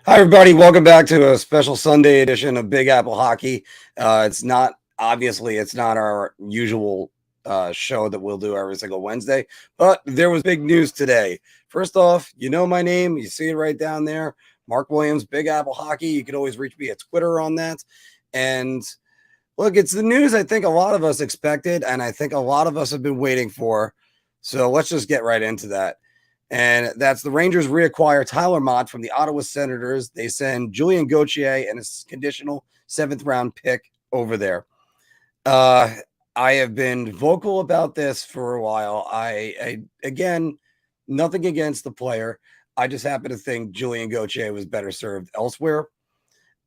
Hi, everybody. Welcome back to a special Sunday edition of Big Apple Hockey. It's not our usual show that we'll do every single Wednesday, but there was big news today. First off, you know my name. You see it right down there. Marc Williams, Big Apple Hockey. You can always reach me at Twitter on that. And look, it's the news I think a lot of us expected, and I think a lot of us have been waiting for. So let's just get right into that. And that's the Rangers reacquire Tyler Motte from the Ottawa Senators. They send Julien Gauthier and a conditional 7th-round pick over there. I have been vocal about this for a while. Again, nothing against the player. I just happen to think Julien Gauthier was better served elsewhere.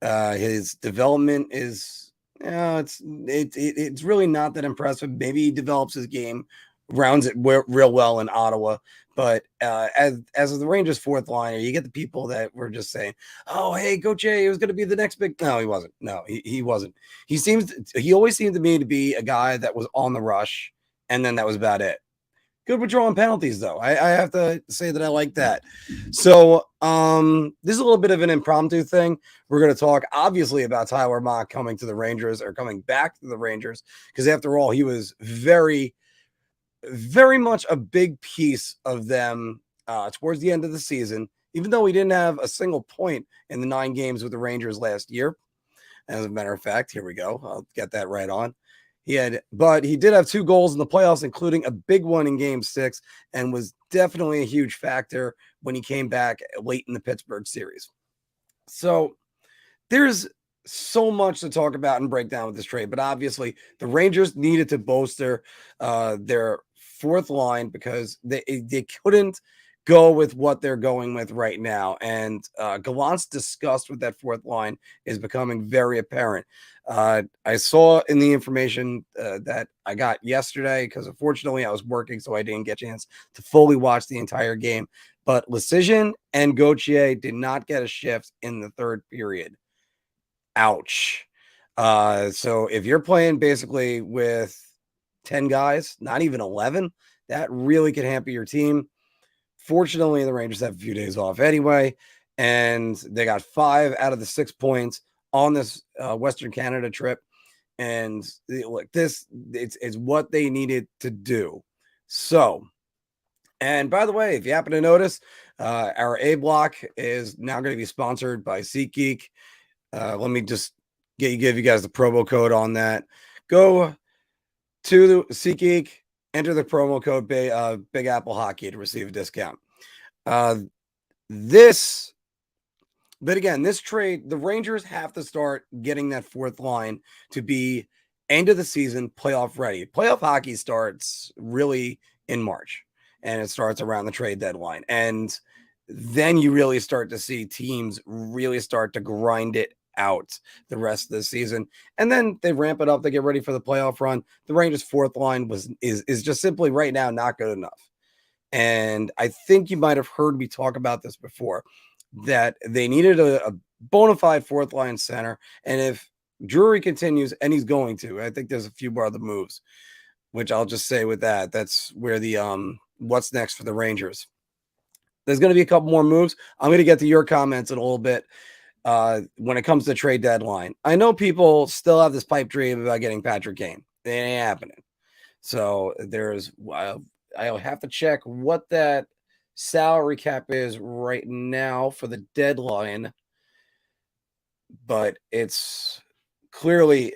His development is, it's really not that impressive. Maybe he develops his game, rounds it real well in Ottawa. But as the Rangers' fourth liner, you get the people that were just saying, "Oh, hey, Gauthier, he was going to be the next big." No, he wasn't. No, he wasn't. He always seemed to me to be a guy that was on the rush, and then that was about it. Good with drawing penalties, though. I have to say that I like that. So this is a little bit of an impromptu thing. We're going to talk, obviously, about Tyler Motte coming to the Rangers or coming back to the Rangers, because after all, he was very much a big piece of them towards the end of the season, even though he didn't have a single point in the 9 games with the Rangers last year. As a matter of fact, here we go. I'll get that right on. But he did have 2 goals in the playoffs, including a big one in Game 6, and was definitely a huge factor when he came back late in the Pittsburgh series. So there's so much to talk about and break down with this trade, but obviously the Rangers needed to bolster their fourth line because they couldn't go with what they're going with right now. And Gallant's disgust with that fourth line is becoming very apparent. I saw in the information that I got yesterday, because unfortunately I was working, so I didn't get a chance to fully watch the entire game. But Lecision and Gauthier did not get a shift in the third period. Ouch. So if you're playing basically with 10 guys, not even 11, that really could hamper your team. Fortunately, the Rangers have a few days off anyway, and they got 5 out of the 6 points on this Western Canada trip. And look, it's what they needed to do. So, and by the way, if you happen to notice, our A block is now going to be sponsored by SeatGeek. Let me just give you guys the promo code on that. Go to SeatGeek, enter the promo code Big Apple Hockey to receive a discount. This trade, the Rangers have to start getting that fourth line to be end of the season playoff ready. Playoff hockey starts really in March, and it starts around the trade deadline. And then you really start to see teams really start to grind it out the rest of the season, and then they ramp it up. They get ready for the playoff run. The Rangers' fourth line is just simply right now not good enough. And I think you might have heard me talk about this before, that they needed a bona fide fourth line center. And if Drury continues, and he's going to, I think there's a few more other moves, which I'll just say with that, that's where the what's next for the Rangers. There's going to be a couple more moves. I'm going to get to your comments in a little bit when it comes to trade deadline. I know people still have this pipe dream about getting Patrick Kane. It ain't happening. So I'll have to check what that salary cap is right now for the deadline. But it's clearly,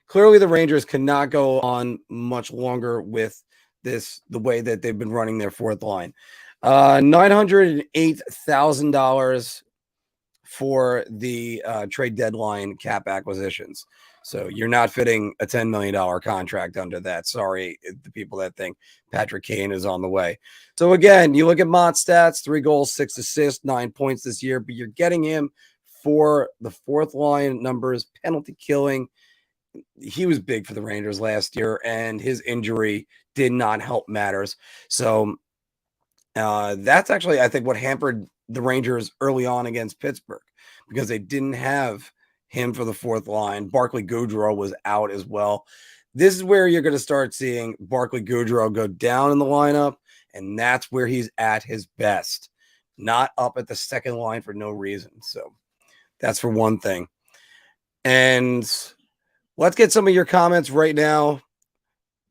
clearly the Rangers cannot go on much longer with the way that they've been running their fourth line. $908,000 for the trade deadline cap acquisitions. So you're not fitting a $10 million contract under that. Sorry, the people that think Patrick Kane is on the way. So again, you look at Motte's stats, 3 goals, 6 assists, 9 points this year, but you're getting him for the fourth line numbers, penalty killing. He was big for the Rangers last year, and his injury did not help matters. So that's actually, I think, what hampered the Rangers early on against Pittsburgh, because they didn't have him for the fourth line. Barclay Goodrow was out as well. This is where you're going to start seeing Barclay Goodrow go down in the lineup, and that's where he's at his best. not up at the second line for no reason. So that's for one thing. And let's get some of your comments right now.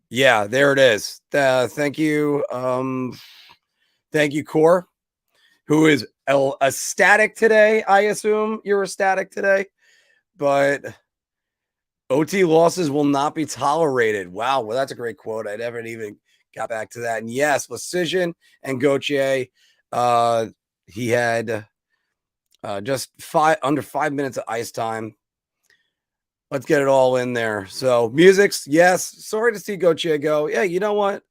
Yeah, there it is. Thank you. Thank you, Core, who is ecstatic today. I assume you're ecstatic today, but OT losses will not be tolerated. Wow, well, that's a great quote. I never even got back to that. And yes, Lecision and Gauthier, he had just under 5 minutes of ice time. Let's get it all in there. So music's, yes. Sorry to see Gauthier go. Yeah, you know what?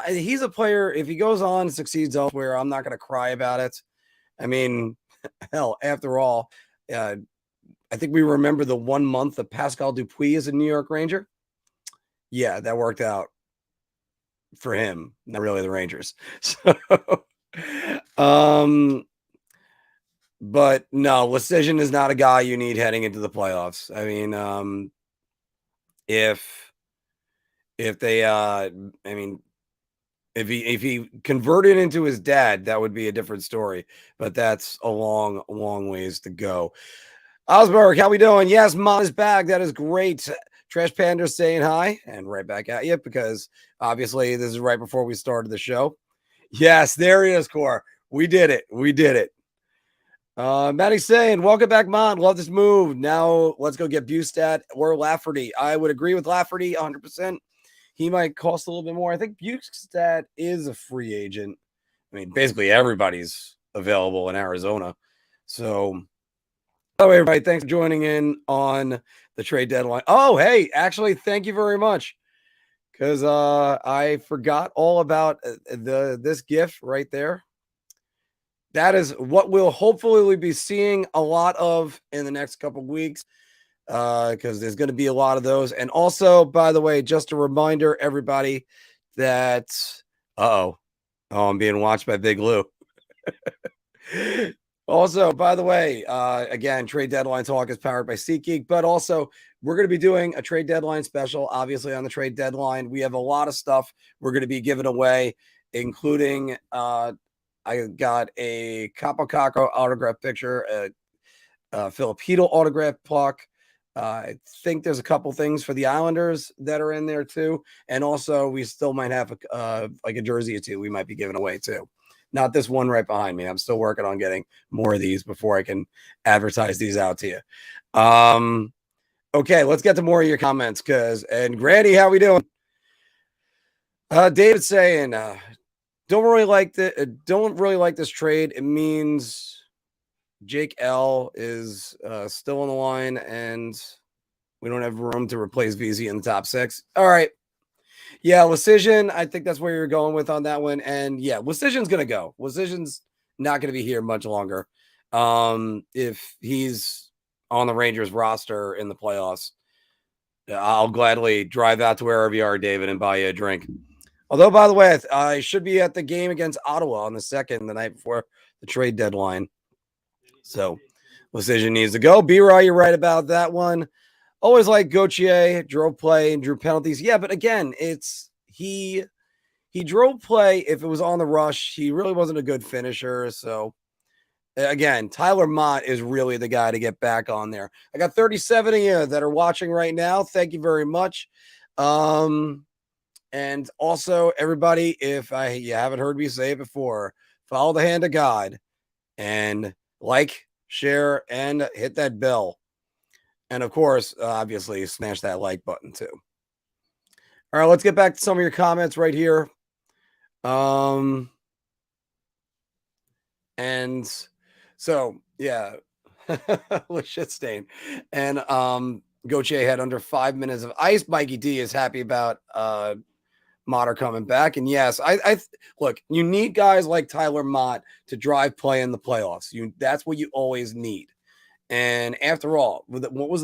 He's a player. If he goes on and succeeds elsewhere, I'm not going to cry about it. I mean, hell, after all, I think we remember the 1 month of Pascal Dupuis as a New York Ranger. Yeah, that worked out for him, not really the Rangers. So, but no, Lecision is not a guy you need heading into the playoffs. I mean, if they, I mean, if he converted into his dad, that would be a different story. But that's a long, long ways to go. Osberg, how we doing? Yes, Mom is back. That is great. Trash Panda saying hi and right back at you because obviously this is right before we started the show. Yes, there he is, Core. We did it. We did it. Maddie's saying, welcome back, Mon. Love this move. Now let's go get Bustad or Lafferty. I would agree with Lafferty 100%. He might cost a little bit more. I think Bustad is a free agent. I mean, basically everybody's available in Arizona. So, hello, everybody. Thanks for joining in on the trade deadline. Oh, hey, actually, thank you very much. Because I forgot all about this GIF right there. That is what we'll hopefully be seeing a lot of in the next couple of weeks because there's going to be a lot of those. And also, by the way, just a reminder, everybody, that I'm being watched by Big Lou. Also, by the way, again, trade deadline talk is powered by SeatGeek, but also we're going to be doing a trade deadline special, obviously, on the trade deadline. We have a lot of stuff we're going to be giving away, including I got a Capo Caco autograph picture, a Filipino autograph puck. I think there's a couple things for the Islanders that are in there too. And also we still might have like a jersey or two we might be giving away too. Not this one right behind me. I'm still working on getting more of these before I can advertise these out to you. Okay, let's get to more of your comments and Granny, how we doing? David saying, don't really like this trade. It means Jake L is still on the line, and we don't have room to replace VZ in the top 6. All right, yeah, Lecision. I think that's where you're going with on that one, and yeah, Lecision's gonna go. Lecision's not gonna be here much longer. If he's on the Rangers roster in the playoffs, I'll gladly drive out to wherever you are, David, and buy you a drink. Although, by the way, I should be at the game against Ottawa on the 2nd, the night before the trade deadline. So, Lecision needs to go. B-Raw, you're right about that one. Always like Gauthier, drove play and drew penalties. Yeah, but again, it's he drove play if it was on the rush. He really wasn't a good finisher. So, again, Tyler Motte is really the guy to get back on there. I got 37 of you that are watching right now. Thank you very much. And also, everybody, if you haven't heard me say it before, follow the hand of God and like, share, and hit that bell. And of course, obviously, smash that like button too. All right, let's get back to some of your comments right here. And so, yeah, shit stain. And Gauthier had under 5 minutes of ice. Mikey D is happy about Motte coming back. And yes, I look, you need guys like Tyler Motte to drive play in the playoffs. That's what you always need. And after all, what was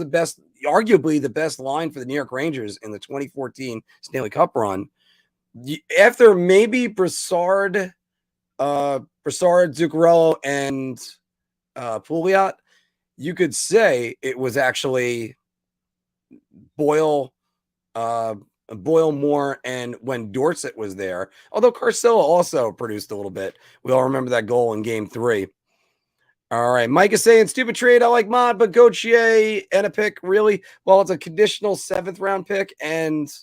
arguably the best line for the New York Rangers in the 2014 Stanley Cup run? After maybe Brassard, Zuccarello, and Pouliot, you could say it was actually Boyle, Boyle more and when Dorsett was there, although Carcillo also produced a little bit. We all remember that goal in game 3. All right. Mike is saying stupid trade. I like Motte, but Gauthier and a pick, really? Well, it's a conditional 7th round pick, and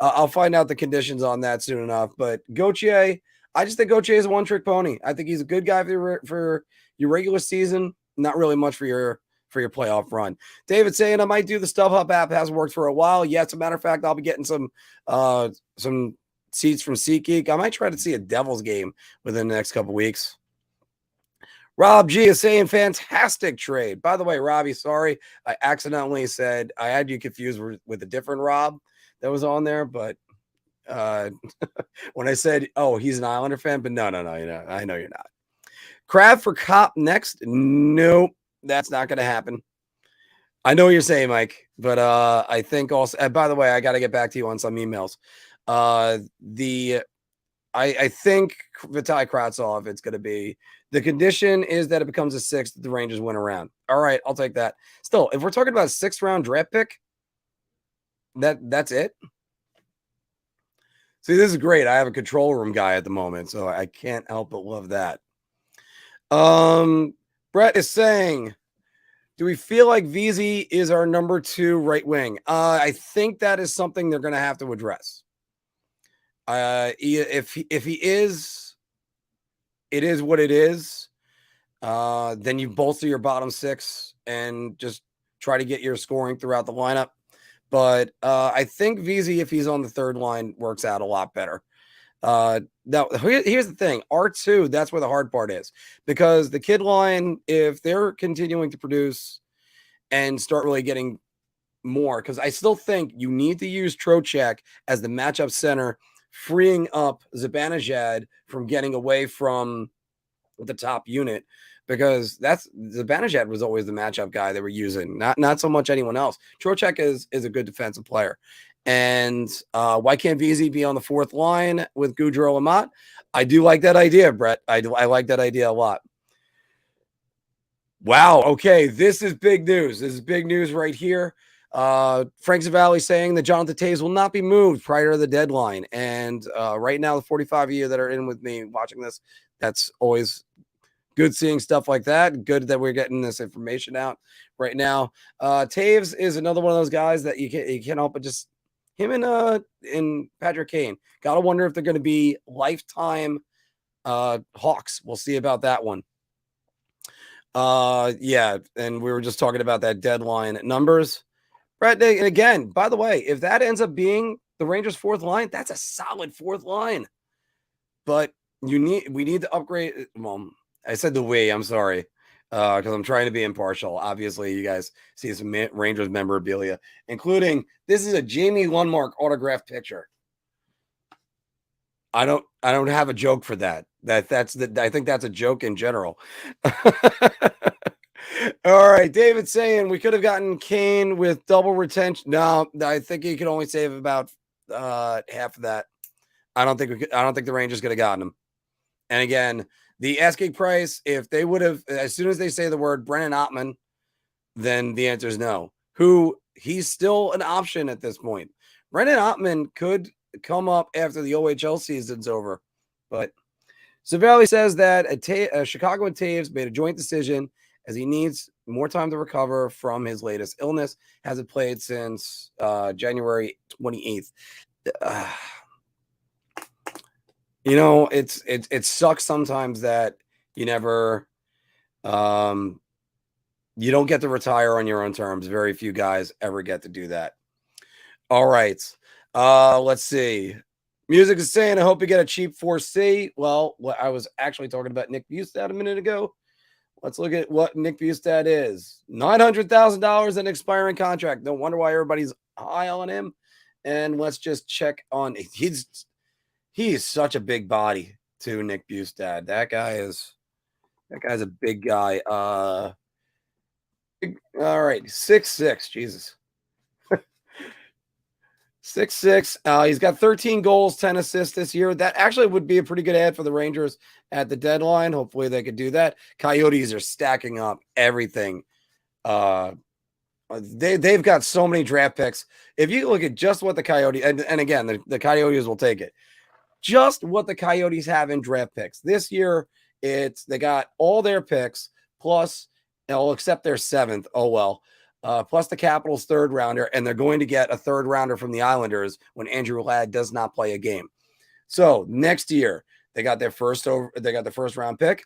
I'll find out the conditions on that soon enough. But Gauthier, I just think Gauthier is a one-trick pony. I think he's a good guy for your regular season, not really much for your playoff run. David saying I might do the StubHub app. Hasn't worked for a while. Yeah, as a matter of fact, I'll be getting some seats from SeatGeek. I might try to see a Devils game within the next couple weeks. Rob G is saying fantastic trade. By the way, Robbie, sorry. I accidentally said I had you confused with a different Rob that was on there, but when I said, oh, he's an Islander fan, but no, I know you're not. Crab for Cop next? Nope, that's not going to happen. I know what you're saying, Mike, but I think also, by the way, I got to get back to you on some emails. I think Vitaly Kravtsov, it's going to be, the condition is that it becomes a 6th that the Rangers win around. All right, I'll take that. Still, if we're talking about a 6th round draft pick, that's it. See, this is great. I have a control room guy at the moment, so I can't help but love that. Brett is saying, do we feel like VZ is our number 2 right wing? I think that is something they're going to have to address. If he is, it is what it is. Then you bolster your bottom 6 and just try to get your scoring throughout the lineup. But I think VZ, if he's on the 3rd line, works out a lot better. Now, here's the thing. R2, that's where the hard part is. Because the kid line, if they're continuing to produce and start really getting more, because I still think you need to use Trocheck as the matchup center, freeing up Zibanejad from getting away from the top unit, because that's Zibanejad was always the matchup guy they were using, not so much anyone else. Trocheck is a good defensive player. And why can't VZ be on the 4th line with Gaudreau and Motte? I do like that idea, Brett. I like that idea a lot. Wow. Okay. This is big news. This is big news right here. Frank Zavalli saying that Jonathan Toews will not be moved prior to the deadline. And right now, the 45 of you that are in with me watching this, that's always good seeing stuff like that. Good that we're getting this information out right now. Toews is another one of those guys that you can't help but just him and Patrick Kane. Gotta wonder if they're going to be lifetime Hawks. We'll see about that one. Yeah, and we were just talking about that deadline numbers. Right, and again, by the way, if that ends up being the Rangers' 4th line, that's a solid 4th line. But we need to upgrade. Well, I said the we. I'm sorry, because I'm trying to be impartial. Obviously, you guys see some Rangers memorabilia, including this is a Jamie Lundmark autographed picture. I don't have a joke for that. I think that's a joke in general. All right, David saying we could have gotten Kane with double retention. No, I think he could only save about half of that. I don't think the Rangers could have gotten him. And again, the asking price, if they would have, as soon as they say the word Brennan Ottman, then the answer is no. He's still an option at this point. Brennan Ottman could come up after the OHL season's over, but Zavalli says that Chicago and Toews made a joint decision as he needs more time to recover from his latest illness. Hasn't played since January 28th. It sucks sometimes that you never, you don't get to retire on your own terms. Very few guys ever get to do that. All right. Let's see. Music is saying, I hope you get a cheap 4C. Well, I was actually talking about Nick Bustad a minute ago. Let's look at what Nick Bustad is. $900,000 in expiring contract. No wonder why everybody's high on him. And let's just check on, he's such a big body too, Nick Bustad. That guy's a big guy. All right, 6'6", Jesus. 6'6". He's got 13 goals, 10 assists this year. That actually would be a pretty good ad for the Rangers at the deadline. Hopefully they could do that. Coyotes are stacking up everything They've got so many draft picks. If you look at just what the Coyotes, and again, the Coyotes will take it. Just what the Coyotes have in draft picks this year, they got all their picks plus, except their 7th. Oh well, plus the Capitals' 3rd rounder, and they're going to get a 3rd rounder from the Islanders when Andrew Ladd does not play a game. So next year they got their first round pick.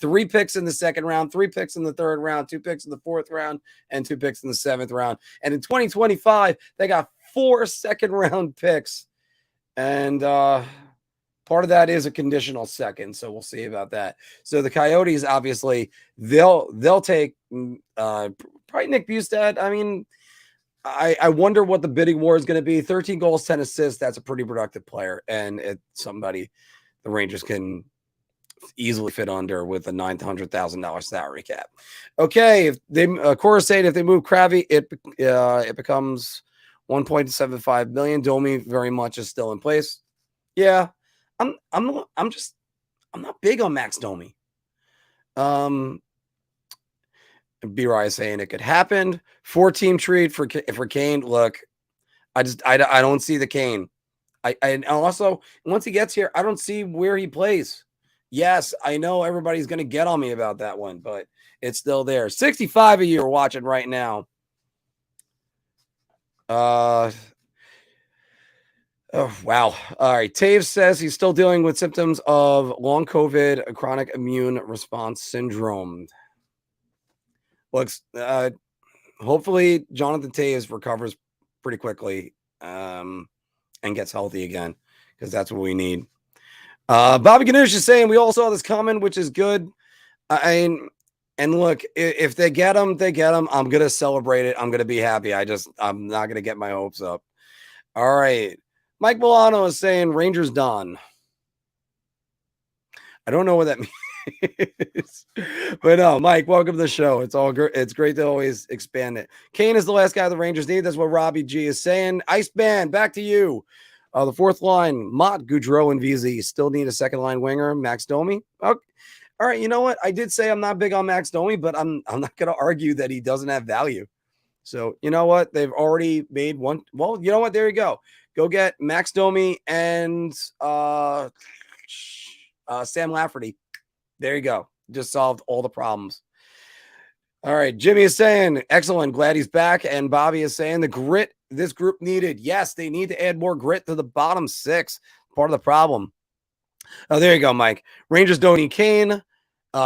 3 picks in the 2nd round, 3 picks in the 3rd round, 2 picks in the 4th round, and 2 picks in the 7th round. And in 2025, they got 4 2nd round picks. And part of that is a conditional 2nd, so we'll see about that. So the Coyotes, obviously, they'll take probably Nick Bjugstad. I mean, I wonder what the bidding war is going to be. 13 goals, 10 assists. That's a pretty productive player, and it's somebody the Rangers can easily fit under with a $900,000 salary cap. Okay, if they Coruscant, if they move Kravy, it becomes $1.75 million. Domi very much is still in place. Yeah, I'm not big on Max Domi. B-Rye saying it could happen. 4-team trade for Kane. Look, I don't see the Kane. And also once he gets here, I don't see where he plays. Yes, I know everybody's going to get on me about that one, but it's still there. 65 of you are watching right now. Oh, wow. All right. Taves says he's still dealing with symptoms of long COVID, chronic immune response syndrome. Looks, hopefully Jonathan Taves recovers pretty quickly and gets healthy again, because that's what we need. Bobby Ganush is saying we all saw this coming, which is good. And look, if they get him, they get him. I'm gonna celebrate it. I'm gonna be happy. I'm not gonna get my hopes up. All right, Mike Milano is saying Rangers done. I don't know what that means, but no, Mike, welcome to the show. It's all good. It's great to always expand it. Kane is the last guy the Rangers need. That's what Robbie G is saying. Iceman, back to you. The 4th line, Motte, Goudreau, and VZ still need a 2nd line winger. Max Domi. Okay. All right, you know what? I did say I'm not big on Max Domi, but I'm not going to argue that he doesn't have value. So you know what? They've already made one. Well, you know what? There you go. Go get Max Domi and Sam Lafferty. There you go. Just solved all the problems. All right, Jimmy is saying, excellent, glad he's back. And Bobby is saying the grit this group needed. Yes, they need to add more grit to the bottom 6. Part of the problem. Oh, there you go, Mike. Rangers don't need Kane.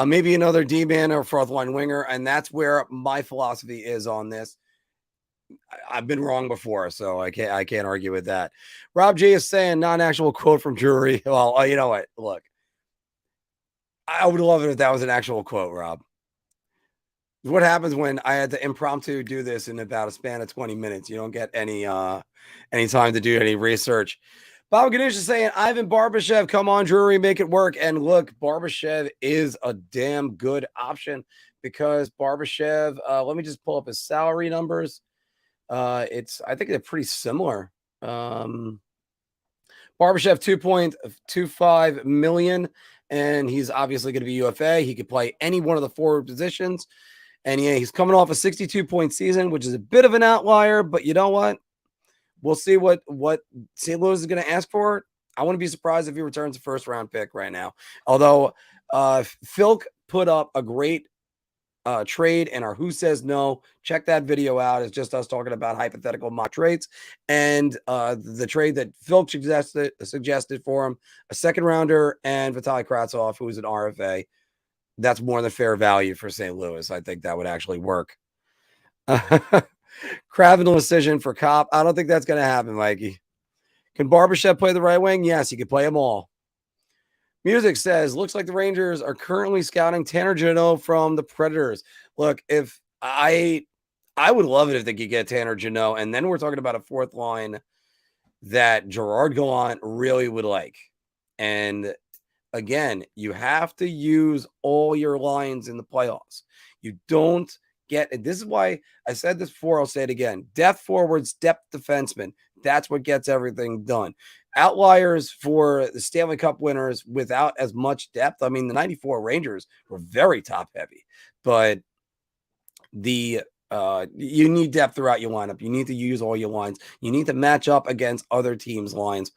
Maybe another D-man or 4th line winger. And that's where my philosophy is on this. I've been wrong before, so I can't argue with that. Rob J is saying, not an actual quote from Drury. Well, you know what? Look, I would love it if that was an actual quote, Rob. What happens when I had to impromptu do this in about a span of 20 minutes? You don't get any time to do any research. Bob Ganesh is saying, Ivan Barbashev, come on, Drury, make it work. And look, Barbashev is a damn good option, because Barbashev, let me just pull up his salary numbers. I think they're pretty similar. Barbashev, $2.25 million, and he's obviously going to be UFA. He could play any one of the forward positions. And yeah, he's coming off a 62-point season, which is a bit of an outlier, but you know what? We'll see what St. Louis is going to ask for. I wouldn't be surprised if he returns a 1st round pick right now. Although Philk put up a great trade in our Who Says No. Check that video out. It's just us talking about hypothetical mock trades. And the trade that Philk suggested for him, a 2nd rounder and Vitaly Kravtsov, who is an RFA. That's more than fair value for St. Louis. I think that would actually work. Cravenel decision for Kopp. I don't think that's going to happen, Mikey. Can Barbashev play the right wing? Yes, he can play them all. Music says, looks like the Rangers are currently scouting Tanner Jeannot from the Predators. Look, if I would love it if they could get Tanner Jeannot, and then we're talking about a 4th line that Gerard Gallant really would like. And again, you have to use all your lines in the playoffs. You don't get, and this is why I said this before, I'll say it again. Depth forwards, depth defensemen. That's what gets everything done. Outliers for the Stanley Cup winners without as much depth. I mean, the 94 Rangers were very top heavy, but the You need depth throughout your lineup. You need to use all your lines. You need to match up against other teams' lines.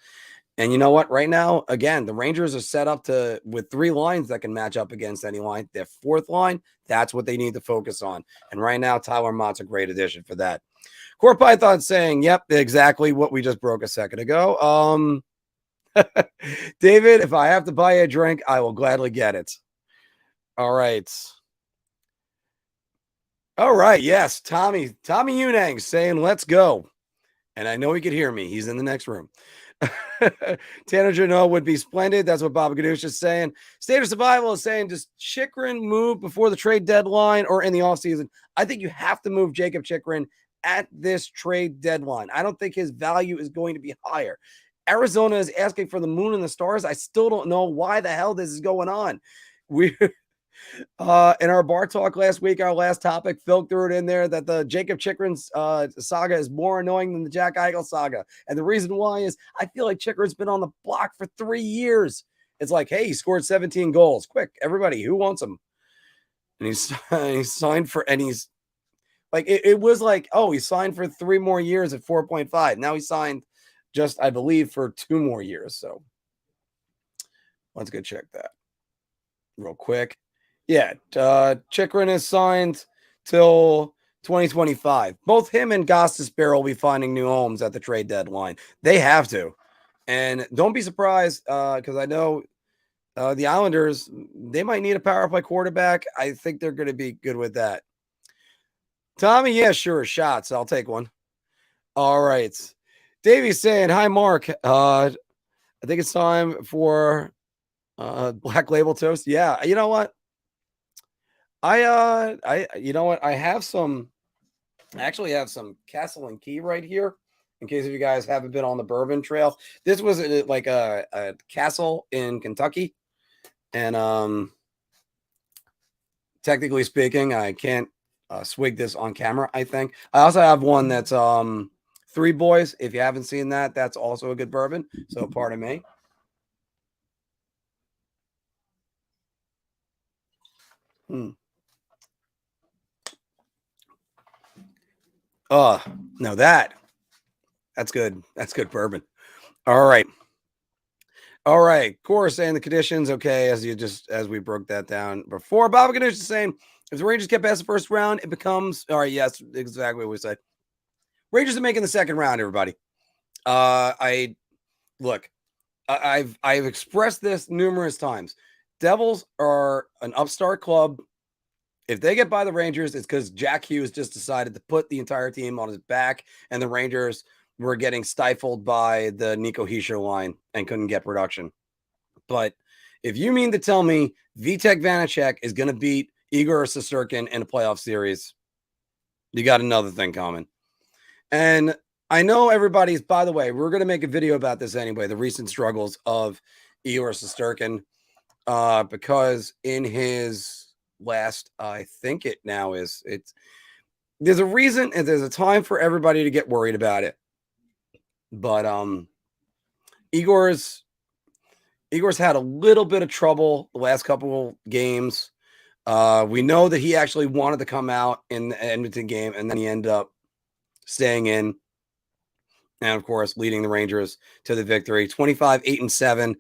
And you know what? Right now, again, the Rangers are set up with 3 lines that can match up against any line. Their 4th line, that's what they need to focus on. And right now, Tyler Motte's a great addition for that. Core Python saying, yep, exactly what we just broke a second ago. David, if I have to buy a drink, I will gladly get it. All right. All right. Yes. Tommy Unang saying, let's go. And I know he could hear me. He's in the next room. Tanner Janot would be splendid. That's what Baba Ganoush is saying. State of Survival is saying, does Chychrun move before the trade deadline or in the offseason? I think you have to move Jacob Chychrun at this trade deadline. I don't think his value is going to be higher. Arizona is asking for the moon and the stars. I still don't know why the hell this is going on. We in our bar talk last week, our last topic, Phil threw it in there that the Jacob Chychrun saga is more annoying than the Jack Eichel saga. And the reason why is I feel like Chychrun's been on the block for 3 years. It's like, hey, he scored 17 goals. Quick, everybody, who wants him? And he's signed for, and he's like, it was like, oh, he signed for 3 more years at 4.5. Now he signed just, I believe, for 2 more years. So let's go check that real quick. Yeah, Chychrun is signed till 2025. Both him and Gostisbehere will be finding new homes at the trade deadline. They have to. And don't be surprised, because I know the Islanders, they might need a power play quarterback. I think they're going to be good with that. Tommy, yeah, sure, shots. I'll take one. All right. Davey's saying, hi, Mark. I think it's time for Black Label Toast. Yeah, you know what? You know what? I actually have some Castle and Key right here in case if you guys haven't been on the Bourbon Trail. This was like a castle in Kentucky. And technically speaking, I can't swig this on camera, I think. I also have one that's Three Boys. If you haven't seen that, that's also a good bourbon. So pardon me. No, that's good. That's good bourbon. All right. All right. Course and the conditions. Okay. As we broke that down before, Baba Ganoush is saying, if the Rangers get past the first round, it becomes, all right. Yes, exactly what we said. Rangers are making the second round, everybody. I've expressed this numerous times. Devils are an upstart club. If they get by the Rangers, it's because Jack Hughes just decided to put the entire team on his back, and the Rangers were getting stifled by the Nico Hischier line and couldn't get production. But if you mean to tell me Vitek Vanacek is going to beat Igor Shesterkin in a playoff series, you got another thing coming. And I know everybody's, by the way, we're going to make a video about this anyway, the recent struggles of Igor Shesterkin, because in his last, I think it now is, there's a reason and there's a time for everybody to get worried about it. But Igor's had a little bit of trouble the last couple of games. We know that he actually wanted to come out in the Edmonton game, and then he ended up staying in. And of course, leading the Rangers to the victory, 25-8-7.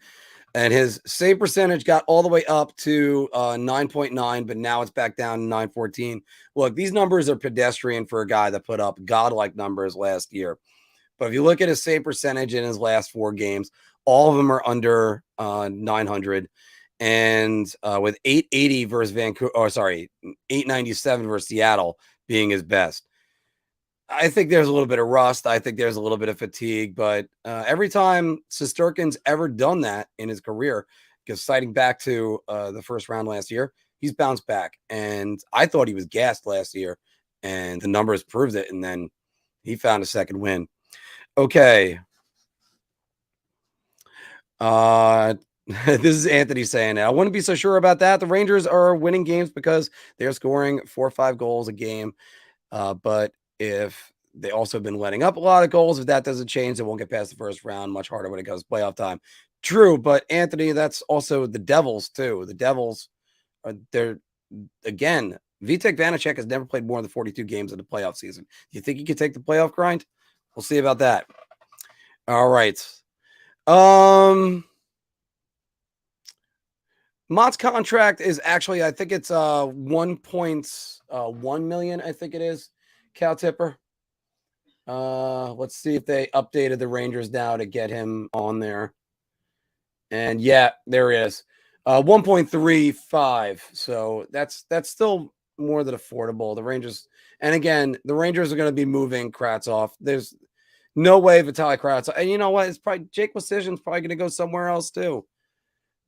And his save percentage got all the way up to 9.9, but now it's back down to 9.14. Look, these numbers are pedestrian for a guy that put up godlike numbers last year. But if you look at his save percentage in his last 4 games, all of them are under 900. And with 880 versus Vancouver, 897 versus Seattle being his best. I think there's a little bit of rust. I think there's a little bit of fatigue, but every time Shesterkin's ever done that in his career, because citing back to the first round last year, he's bounced back. And I thought he was gassed last year, and the numbers proved it. And then he found a second win. Okay. This is Anthony saying, I wouldn't be so sure about that. The Rangers are winning games because they're scoring 4 or 5 goals a game. But if they also have been letting up a lot of goals, if that doesn't change, they won't get past the first round. Much harder when it comes to playoff time. True, but Anthony, that's also the Devils too. The Devils are, they're, again, Vitek Vanacek has never played more than 42 games in the playoff season. Do you think he could take the playoff grind? We'll see about that. All right. Motte's contract is actually, I think it's 1.1 million. I think it is. Cal Tipper. Let's see if they updated the Rangers now to get him on there. And yeah, there he is. 1.35. So that's still more than affordable. The Rangers, and again, the Rangers are going to be moving Kravtsov. There's no way Vitaly Kravtsov. And you know what? It's probably Jake Decision's probably going to go somewhere else too.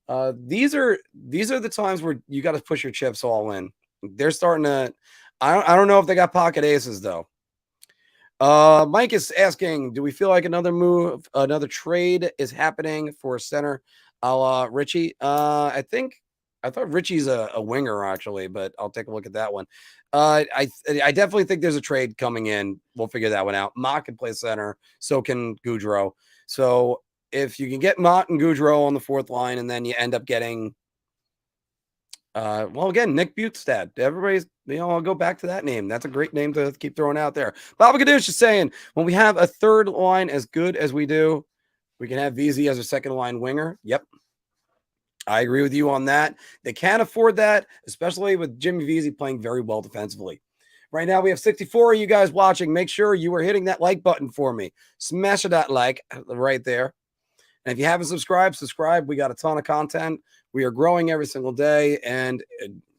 These are the times where you got to push your chips all in. They're starting to. I don't know if they got pocket aces though. Mike is asking, do we feel like another trade is happening for center a la Richie? I thought Richie's a winger actually, but I'll take a look at that one. I definitely think there's a trade coming in. We'll figure that one out. Motte can play center, so can Gaudreau. So if you can get Motte and Gaudreau on the fourth line, and then you end up getting, well, again, Nick Bukestad. Everybody's, I'll go back to that name. That's a great name to keep throwing out there. Baba Gadoosh is saying, when we have a third line as good as we do, we can have VZ as a second line winger. Yep. I agree with you on that. They can't afford that, especially with Jimmy VZ playing very well defensively. Right now, we have 64 of you guys watching. Make sure you are hitting that like button for me. Smash that like right there. And if you haven't subscribed, subscribe. We got a ton of content. We are growing every single day. And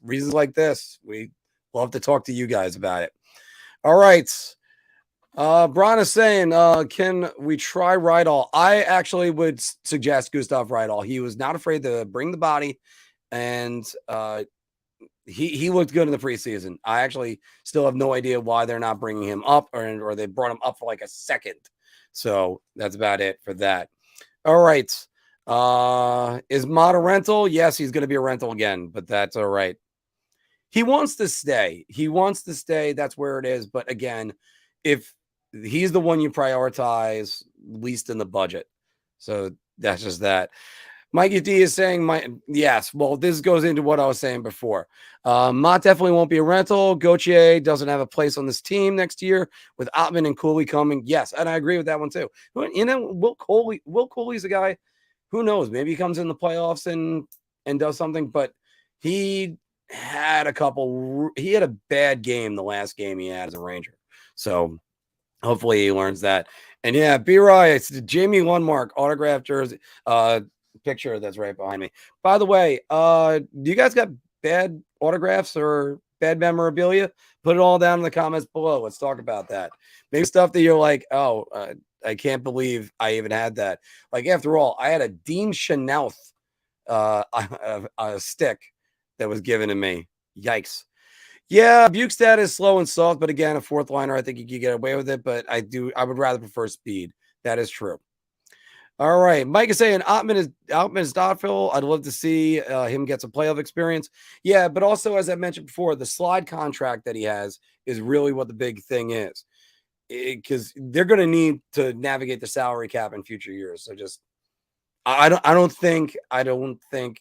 reasons like this, we love to talk to you guys about it. All right. Bron is saying, can we try Rydal? I actually would suggest Gustav Rydal. He was not afraid to bring the body, and he looked good in the preseason. I actually still have no idea why they're not bringing him up, or they brought him up for like a second. So that's about it for that. All right. Is Motte a rental? Yes, he's going to be a rental again, but that's all right. He wants to stay. That's where it is. But again, if he's the one you prioritize least in the budget. So that's just that. Mikey D is saying, yes, well, this goes into what I was saying before. Motte definitely won't be a rental. Gauthier doesn't have a place on this team next year with Ottman and Cooley coming. Yes, and I agree with that one too. Will Cooley's a guy, who knows? Maybe he comes in the playoffs and does something, but he had a bad game the last game he had as a Ranger. So hopefully he learns that. And yeah, B-Roy, it's the Jamie Lundmark autographed jersey picture that's right behind me. By the way, do you guys got bad autographs or bad memorabilia? Put it all down in the comments below. Let's talk about that. Maybe stuff that you're like, I can't believe I even had that. Like, after all, I had a Dean Chanel a stick that was given to me. Yikes. Yeah, Bukestad is slow and soft, but again, a fourth liner, I think you could get away with it, but I would rather prefer speed. That is true. All right. Mike is saying Ottman is thoughtful. I'd love to see him get some playoff experience. Yeah, but also, as I mentioned before, the slide contract that he has is really what the big thing is, because they're going to need to navigate the salary cap in future years. So just, I don't think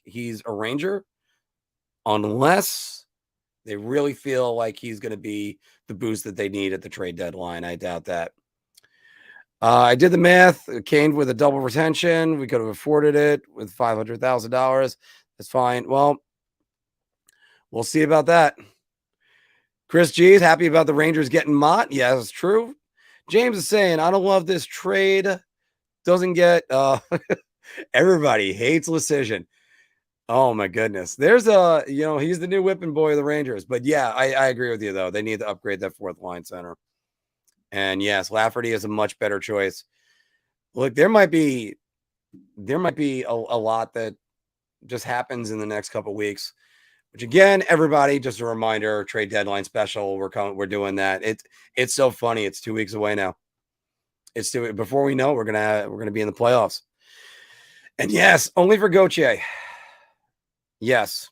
he's a Ranger unless they really feel like he's going to be the boost that they need at the trade deadline. I doubt that. I did the math. Kane with a double retention. We could have afforded it with $500,000. That's fine. Well, we'll see about that. Chris G is happy about the Rangers getting Motte. Yeah, it's true. James is saying, I don't love this trade. Doesn't get everybody hates Decision. Oh my goodness. There's he's the new whipping boy of the Rangers. But yeah, I agree with you though. They need to upgrade that fourth line center. And yes, Lafferty is a much better choice. Look, there might be a lot that just happens in the next couple of weeks. Which again, everybody, just a reminder, trade deadline special. We're doing that. It's so funny. It's 2 weeks away now. Before we know, we're gonna be in the playoffs. And yes, only for Gauthier. Yes.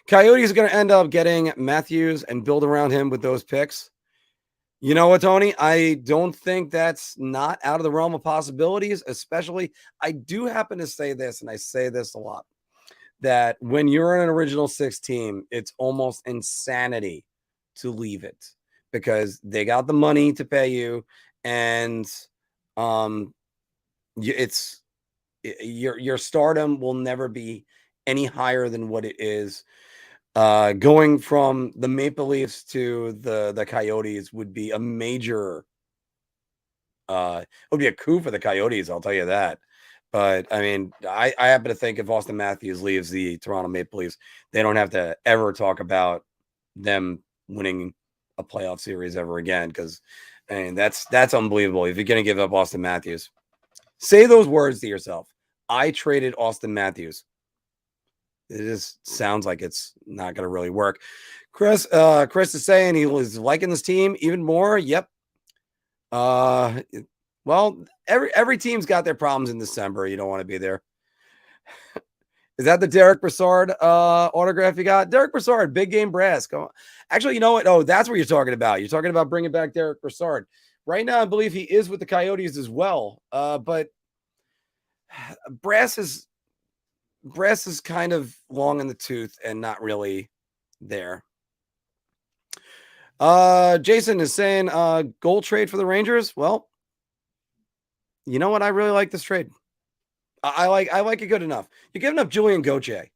Coyotes are going to end up getting Matthews and build around him with those picks. You know what, Tony? I don't think that's not out of the realm of possibilities, especially I do happen to say this, and I say this a lot, that when you're an original six team, it's almost insanity to leave it because they got the money to pay you, and it's your stardom will never be any higher than what it is. Going from the Maple Leafs to the Coyotes would be a major. It would be a coup for the Coyotes, I'll tell you that. But I mean, I happen to think if Austin Matthews leaves the Toronto Maple Leafs, they don't have to ever talk about them winning a playoff series ever again. Because I mean, that's unbelievable. If you're going to give up Austin Matthews, say those words to yourself. I traded Austin Matthews. It just sounds like it's not going to really work. Chris is saying he was liking this team even more. Yep. Well, every team's got their problems in December. You don't want to be there. Is that the Derek Brassard autograph you got? Derek Brassard, big game brass. Go on. Actually, you know what? Oh, that's what you're talking about. You're talking about bringing back Derek Brassard. Right now, I believe he is with the Coyotes as well. But brass is kind of long in the tooth and not really there. Jason is saying goal trade for the Rangers. Well, you know what? I really like this trade. I like it good enough. You're giving up Julian Gauthier.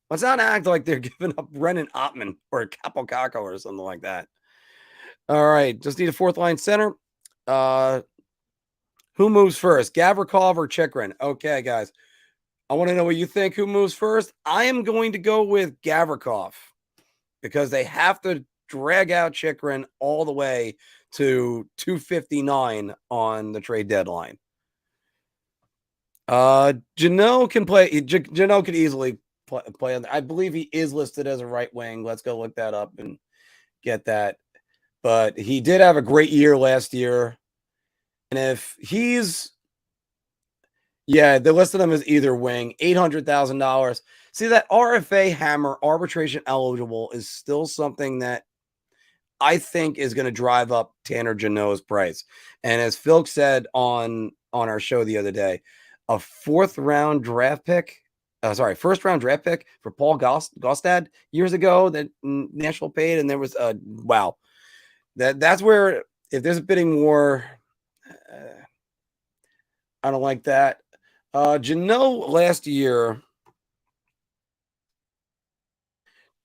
Let's not act like they're giving up Brennan Ottman or Capocacco or something like that. All right, just need a fourth line center. Who moves first, Gavrikov or Chychrun? Okay, guys. I want to know what you think. Who moves first? I am going to go with Gavrikov because they have to drag out Chychrun all the way to 259 on the trade deadline. Janot can play. Janot could easily play on. I believe he is listed as a right wing. Let's go look that up and get that. But he did have a great year last year. And if he's, yeah, they listed him as either wing, $800,000. See, that RFA hammer, arbitration eligible, is still something that I think is going to drive up Tanner Janot's price. And as Phil said on our show the other day, a first round draft pick for Paul Gostad years ago that Nashville paid, and there was wow. That's where, if there's a bidding war, I don't like that. Janot last year,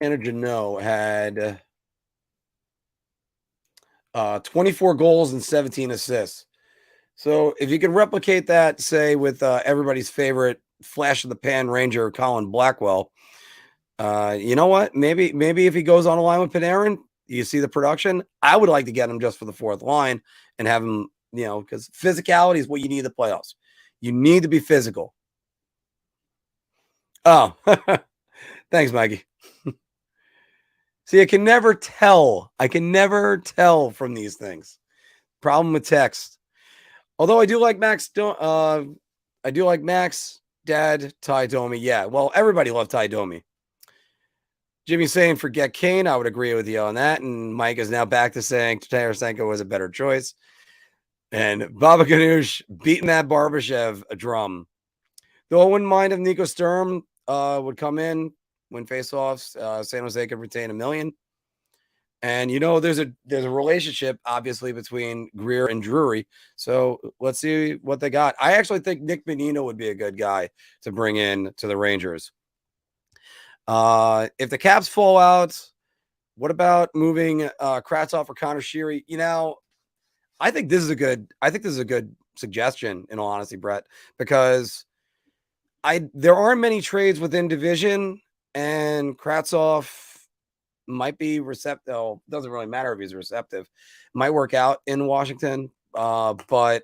Tanner Janot had 24 goals and 17 assists. So if you can replicate that, say, with everybody's favorite flash of the pan Ranger, Colin Blackwell, you know what? Maybe if he goes on a line with Panarin, you see the production. I would like to get him just for the fourth line and have him, because physicality is what you need in the playoffs. You need to be physical. Oh, thanks, Mikey. See, I can never tell from these things. Problem with text. Although I do like Max. I do like Max, Dad, Ty Domi. Yeah, well, everybody loved Ty Domi. Jimmy's saying forget Kane. I would agree with you on that. And Mike is now back to saying Tarasenko was a better choice. And Baba Ganoush beating that Barbashev a drum. Though I wouldn't mind if Nico Sturm would come in, win faceoffs. San Jose could retain $1 million. And there's a relationship obviously between Greer and Drury. So let's see what they got. I actually think Nick Bonino would be a good guy to bring in to the Rangers. If the Caps fall out, what about moving Kravtsov or Connor Sheary? I think this is a good suggestion, in all honesty, Brett, because there aren't many trades within division, and Kravtsov might be receptive. Oh, doesn't really matter if he's receptive. Might work out in Washington. And Connor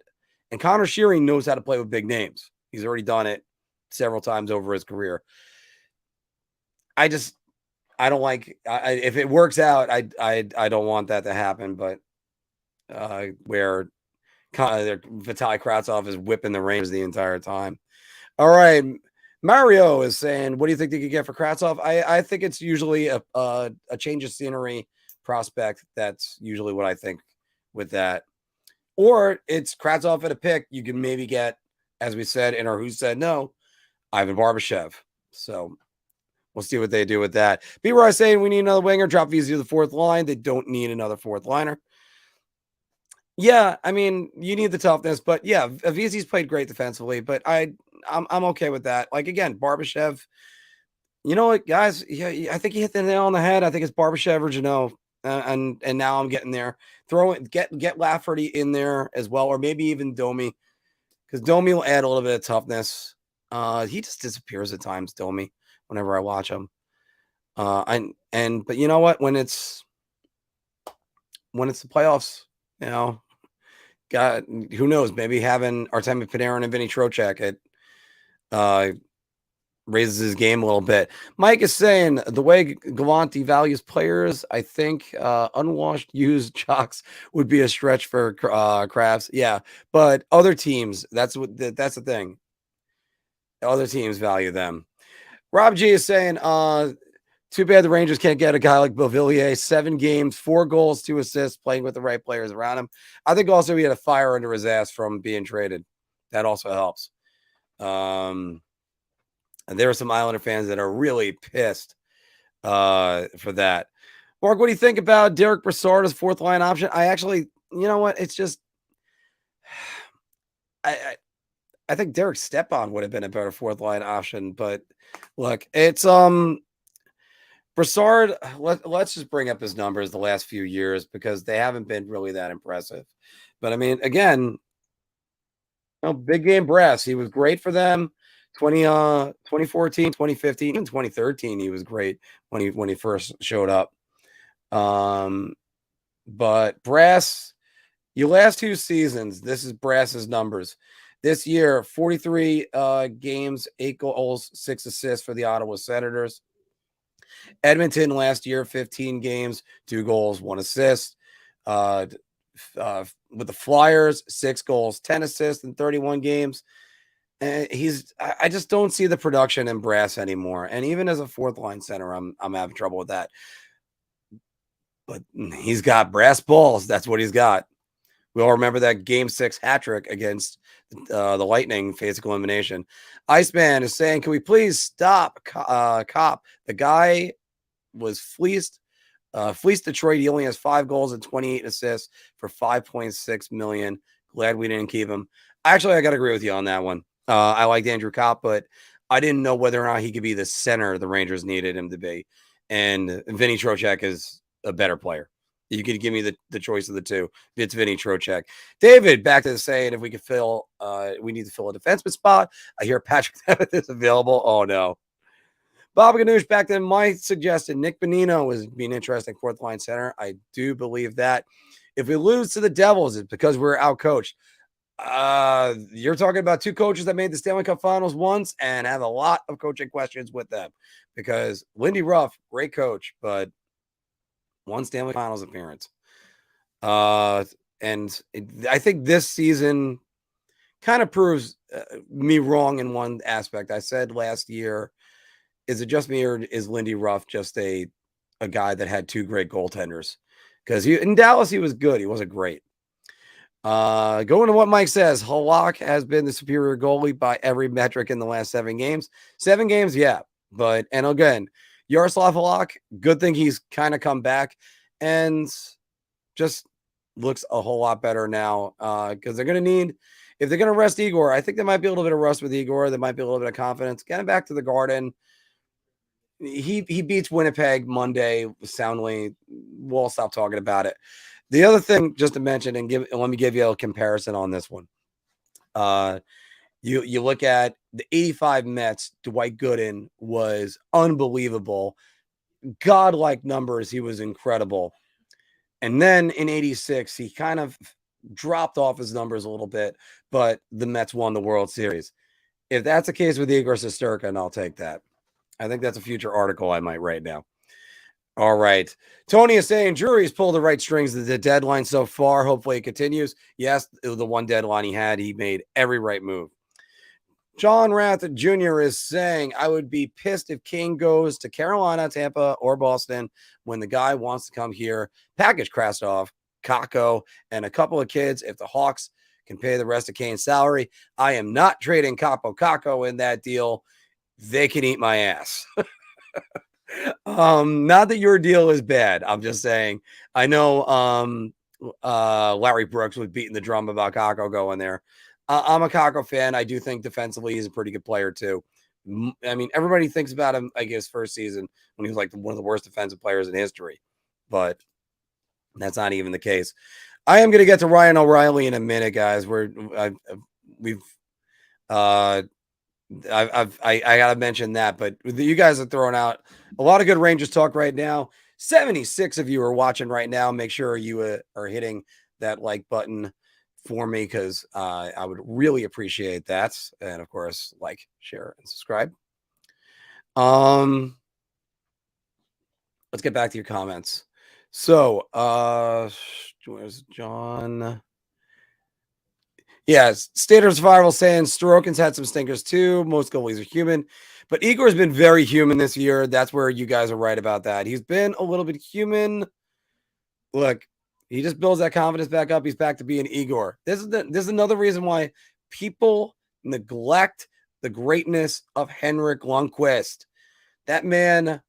Sheary knows how to play with big names. He's already done it several times over his career. I don't like, if it works out, I don't want that to happen, but where Vitaly Kravtsov is whipping the Rangers the entire time. All right. Mario is saying, what do you think they could get for Kravtsov? I think it's usually a change of scenery prospect. That's usually what I think with that. Or it's Kravtsov at a pick. You can maybe get, as we said in our Who Said No, Ivan Barbashev. So We'll see what they do with that. B-Roy saying we need another winger. Drop VZ to the fourth line. They don't need another fourth liner. Yeah, I mean, you need the toughness, but yeah, VZ's played great defensively, but I'm okay with that. Like again, Barbashev. You know what, guys? Yeah, I think you hit the nail on the head. I think it's Barbashev or Janot, and now I'm getting there. Get Lafferty in there as well, or maybe even Domi, because Domi will add a little bit of toughness. He just disappears at times, Domi, whenever I watch him. But you know what? When it's the playoffs, you know, God, who knows? Maybe having Artemi Panarin and Vinny Trocheck raises his game a little bit. Mike is saying the way Gallant devalues players, I think unwashed used jocks would be a stretch for Crafts. Yeah, but other teams, that's the thing. Other teams value them. Rob G is saying, too bad the Rangers can't get a guy like Beauvillier. 7 games, 4 goals, 2 assists, playing with the right players around him. I think also he had a fire under his ass from being traded. That also helps. And there are some Islander fans that are really pissed for that. Mark, what do you think about Derek Brassard as fourth line option? I actually, you know what? It's just, I think Derek Stepan would have been a better fourth line option, but look, it's Brassard. Let's just bring up his numbers the last few years because they haven't been really that impressive. But I mean, again, big game brass. He was great for them. 2014, 2015, even 2013, he was great when he first showed up. But Brass, your last 2 seasons, this is Brass's numbers. This year, 43 games, 8 goals, 6 assists for the Ottawa Senators. Edmonton last year, 15 games, 2 goals, 1 assist. With the Flyers, 6 goals, 10 assists in 31 games. And I just don't see the production in Brass anymore. And even as a fourth line center, I'm having trouble with that. But he's got brass balls. That's what he's got. We all remember that Game 6 hat trick against the Lightning, physical elimination. Iceman is saying, can we please stop Cop? The guy was fleeced Detroit. He only has 5 goals and 28 assists for $5.6 million. Glad we didn't keep him. Actually, I got to agree with you on that one. I liked Andrew Kopp, but I didn't know whether or not he could be the center the Rangers needed him to be. And Vinny Trocheck is a better player. You could give me the choice of the two. It's Vinny Trocheck. David, back to saying if we could we need to fill a defenseman spot. I hear Patrick Nemeth is available. Oh, no. Bob Ganoush, back then, my suggestion, Nick Bonino was being interesting fourth line center. I do believe that. If we lose to the Devils, it's because we're outcoached. You're talking about 2 coaches that made the Stanley Cup Finals once and have a lot of coaching questions with them because Lindy Ruff, great coach, but 1 Stanley Finals appearance. I think this season kind of proves me wrong in one aspect. I said last year, is it just me or is Lindy Ruff just a guy that had 2 great goaltenders? Because in Dallas, he was good. He wasn't great. Going to what Mike says, Halak has been the superior goalie by every metric in the last 7 games. 7 games, yeah. And again, Yaroslav Halak, good thing he's kind of come back and just looks a whole lot better now because they're going to need, if they're going to rest Igor, I think there might be a little bit of rust with Igor. There might be a little bit of confidence. Getting back to the Garden, he beats Winnipeg Monday soundly. We'll stop talking about it. The other thing, just to mention, and let me give you a comparison on this one. You look at the 85 Mets, Dwight Gooden was unbelievable. Godlike numbers. He was incredible. And then in 86, he kind of dropped off his numbers a little bit, but the Mets won the World Series. If that's the case with Igor Shesterkin, I'll take that. I think that's a future article I might write now. All right. Tony is saying Drury's pulled the right strings at the deadline so far. Hopefully it continues. Yes, it was the one deadline he had. He made every right move. John Rath Jr. is saying, I would be pissed if King goes to Carolina, Tampa, or Boston when the guy wants to come here. Package Krastov, Kako, and a couple of kids. If the Hawks can pay the rest of Kane's salary, I am not trading Kako in that deal. They can eat my ass. Not that your deal is bad. I'm just saying. I know Larry Brooks was beating the drum about Kako going there. I'm a Kako fan. I do think defensively he's a pretty good player too. I mean, everybody thinks about him, I guess, first season when he was like one of the worst defensive players in history, but that's not even the case. I am going to get to Ryan O'Reilly in a minute, guys. We've I gotta mention that, but you guys are throwing out a lot of good Rangers talk right now. 76 of you are watching right now. Make sure you are hitting that like button for me because I would really appreciate that. And of course, like, share, and subscribe. Let's get back to your comments. So, where's John? Yeah, State of Survival saying Sorokin's had some stinkers too. Most goalies are human, but Igor's been very human this year. That's where you guys are right about that. He's been a little bit human. Look, he just builds that confidence back up. He's back to being Igor. This is another reason why people neglect the greatness of Henrik Lundqvist. That man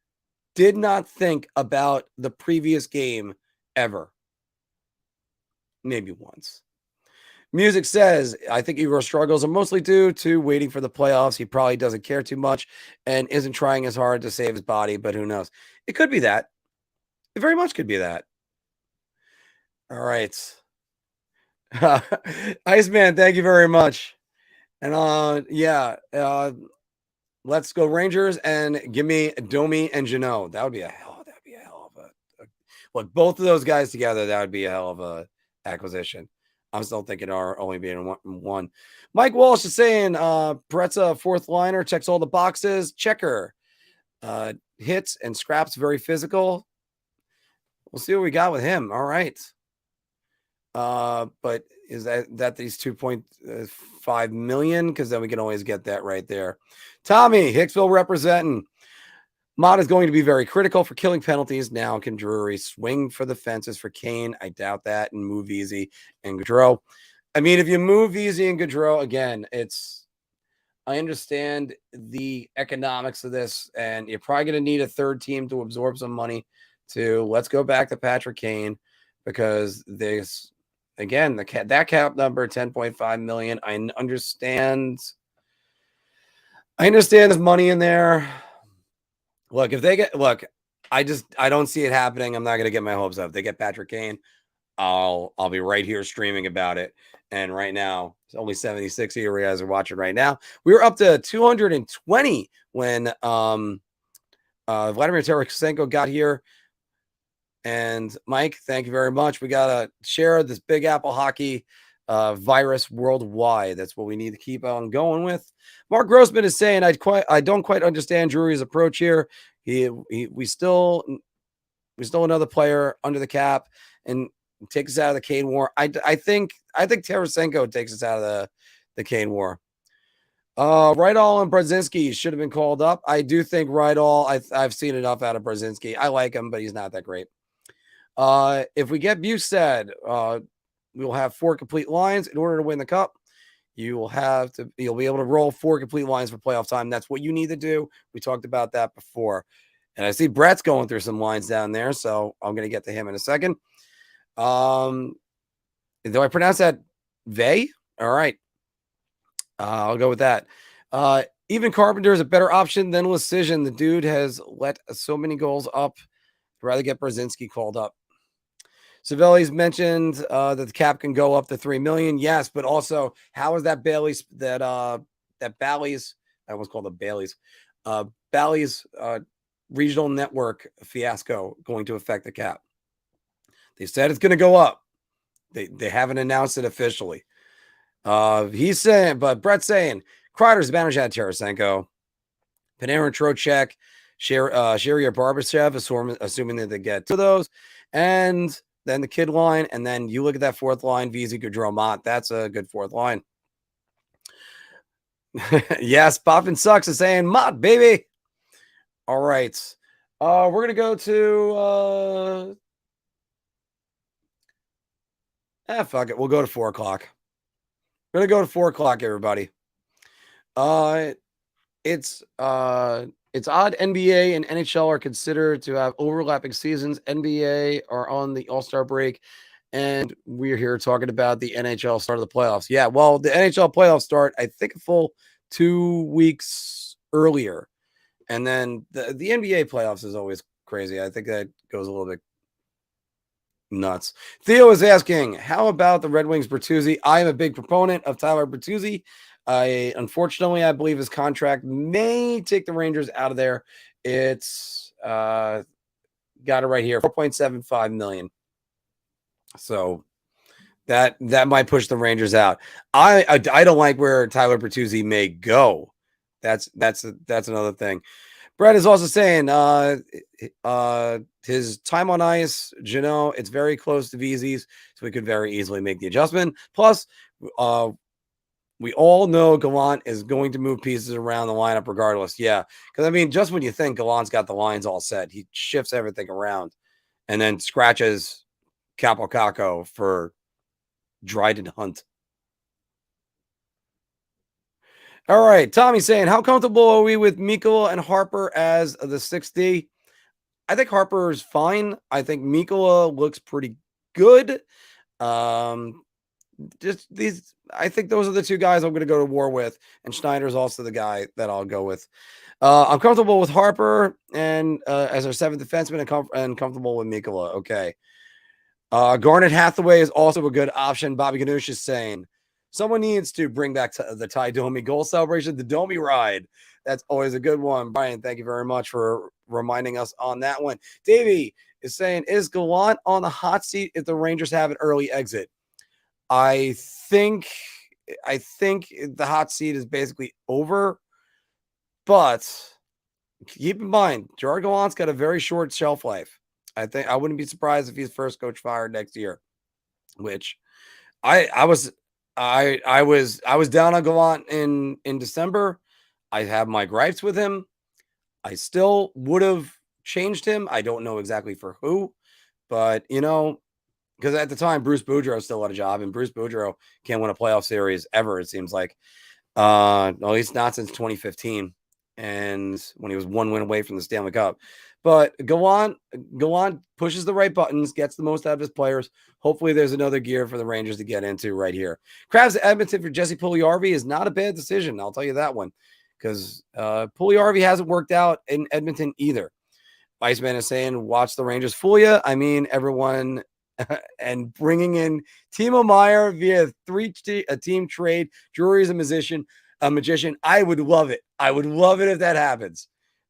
did not think about the previous game ever. Maybe once. Music says, I think Igor's struggles are mostly due to waiting for the playoffs. He probably doesn't care too much and isn't trying as hard to save his body, but who knows? It could be that. It very much could be that. All right. Iceman, thank you very much. And let's go Rangers and give me Domi and Janot. That'd be a hell of a look, both of those guys together, that would be a hell of a acquisition. I'm still thinking are only being one. Mike Walsh is saying Brett's a fourth liner, checks all the boxes. Checker. Hits and scraps, very physical. We'll see what we got with him. All right. But is that these 2.5 million? Because then we can always get that right there. Tommy, Hicksville representing. Motte is going to be very critical for killing penalties. Now can Drury swing for the fences for Kane? I doubt that. And move Easy and Gaudreau. I mean, if you move Easy and Gaudreau, again, I understand the economics of this, and you're probably going to need a third team to absorb some money to let's go back to Patrick Kane because this, again, that cap number, 10.5 million. I understand there's money in there. Look, I don't see it happening. I'm not going to get my hopes up. If they get Patrick Kane, I'll be right here streaming about it. And right now, it's only 76 of you guys are watching right now. We were up to 220 when Vladimir Tarasenko got here. And Mike, thank you very much. We got to share this Big Apple Hockey virus worldwide. That's what we need to keep on going with. Mark Grossman is saying, I don't quite understand Drury's approach here. We still another player under the cap and takes us out of the Kane war. I think Tarasenko takes us out of the Kane war. Rydal and Brzezinski should have been called up. I do think Rydal, I've seen enough out of Brzezinski. I like him, but he's not that great. If we get Bustad, we will have 4 complete lines in order to win the cup. You'll be able to roll 4 complete lines for playoff time. That's what you need to do. We talked about that before. And I see Brett's going through some lines down there, so I'm going to get to him in a second. Do I pronounce that Vey? All right. I'll go with that. Even Carpenter is a better option than Lecision. The dude has let so many goals up. I'd rather get Brzezinski called up. Savelli's mentioned that the cap can go up to 3 million. Yes, but also how is that Bally's I almost called it Bally's regional network fiasco going to affect the cap? They said it's going to go up. They haven't announced it officially. He's saying, but Brett's saying Kreider's managed at Tarasenko, Panarin, Trocheck, Sherry or Barbashev, assuming that they get to those, and then the kid line, and then you look at that fourth line, VZ, Gaudreau, Motte. That's a good fourth line. Yes, Poppin Sucks is saying Motte, baby. All right. We're going to go to fuck it. We'll go to 4 o'clock. We're going to go to 4 o'clock, everybody. It's It's odd NBA and NHL are considered to have overlapping seasons. NBA are on the All-Star break, and we're here talking about the NHL start of the playoffs. Yeah, well, the NHL playoffs start, I think, a full 2 weeks earlier. And then the NBA playoffs is always crazy. I think that goes a little bit nuts. Theo is asking, how about the Red Wings Bertuzzi? I am a big proponent of Tyler Bertuzzi. Unfortunately, I believe his contract may take the Rangers out of there. It's got it right here, $4.75 million. So that might push the Rangers out. I don't like where Tyler Bertuzzi may go. That's another thing. Brett is also saying his time on ice, it's very close to VZ's, so we could very easily make the adjustment. Plus, we all know Gallant is going to move pieces around the lineup regardless. Yeah, because, I mean, just when you think Gallant's got the lines all set, he shifts everything around and then scratches Capo Caco for Dryden Hunt. All right, Tommy saying, how comfortable are we with Mikkola and Harper as the 6D? I think Harper is fine. I think Mikkola looks pretty good. Just these, I think those are the two guys I'm going to go to war with, and Schneider's also the guy that I'll go with. I'm comfortable with Harper and as our 7th defenseman and comfortable with Mikkola. Okay. Garnet Hathaway is also a good option. Bobby Ganoush is saying someone needs to bring back the Ty Domi goal celebration, the Domi ride. That's always a good one. Brian, thank you very much for reminding us on that one. Davey is saying, is Gallant on the hot seat if the Rangers have an early exit? I think the hot seat is basically over, but keep in mind, Gerard Gallant's got a very short shelf life. I think I wouldn't be surprised if he's first coach fired next year, which I was down on Gallant in December. I have my gripes with him. I still would have changed him. I don't know exactly for who, but because at the time Bruce Boudreau still had a job, and Bruce Boudreau can't win a playoff series ever, it seems like. At least not since 2015, and when he was 1 win away from the Stanley Cup. But Gallant pushes the right buttons, gets the most out of his players. Hopefully there's another gear for the Rangers to get into right here. Krabs Edmonton for Jesse Puljujarvi is not a bad decision. I'll tell you that one, because Puljujarvi hasn't worked out in Edmonton either. Iceman is saying, watch the Rangers fool you. I mean, everyone, and bringing in Timo Meier via a team trade. Drury's a magician. I would love it. I would love it if that happens.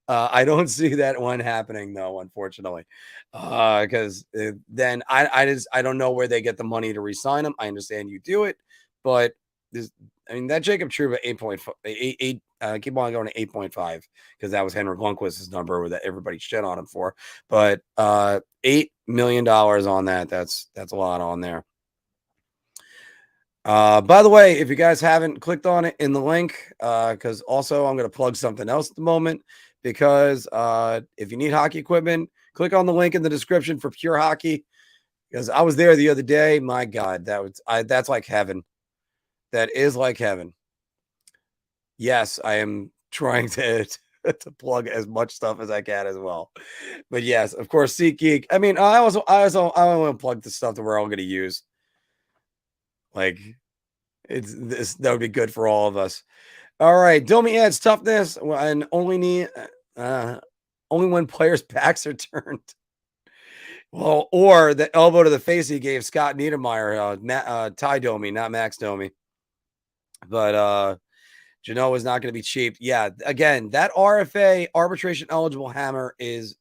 I don't see that one happening though, unfortunately, because then I don't know where they get the money to re-sign him. I understand you do it, but that Jacob Trouba 8.5, keep on going to 8.5 because that was Henrik Lundqvist's number that everybody shit on him for. But $8 million on that. That's a lot on there. By the way, if you guys haven't clicked on it in the link, because also I'm going to plug something else at the moment, because if you need hockey equipment, click on the link in the description for Pure Hockey, because I was there the other day. My God, that's like heaven. That is like heaven. Yes, I am trying to plug as much stuff as I can as well. But yes, of course, SeatGeek. I mean, I want to plug the stuff that we're all going to use. Like, that would be good for all of us. All right, Domi adds toughness and only when players' backs are turned. Well, or the elbow to the face he gave Scott Niedermayer, Ty Domi, not Max Domi. But Jeannot is not going to be cheap. Yeah, again, that RFA arbitration eligible hammer is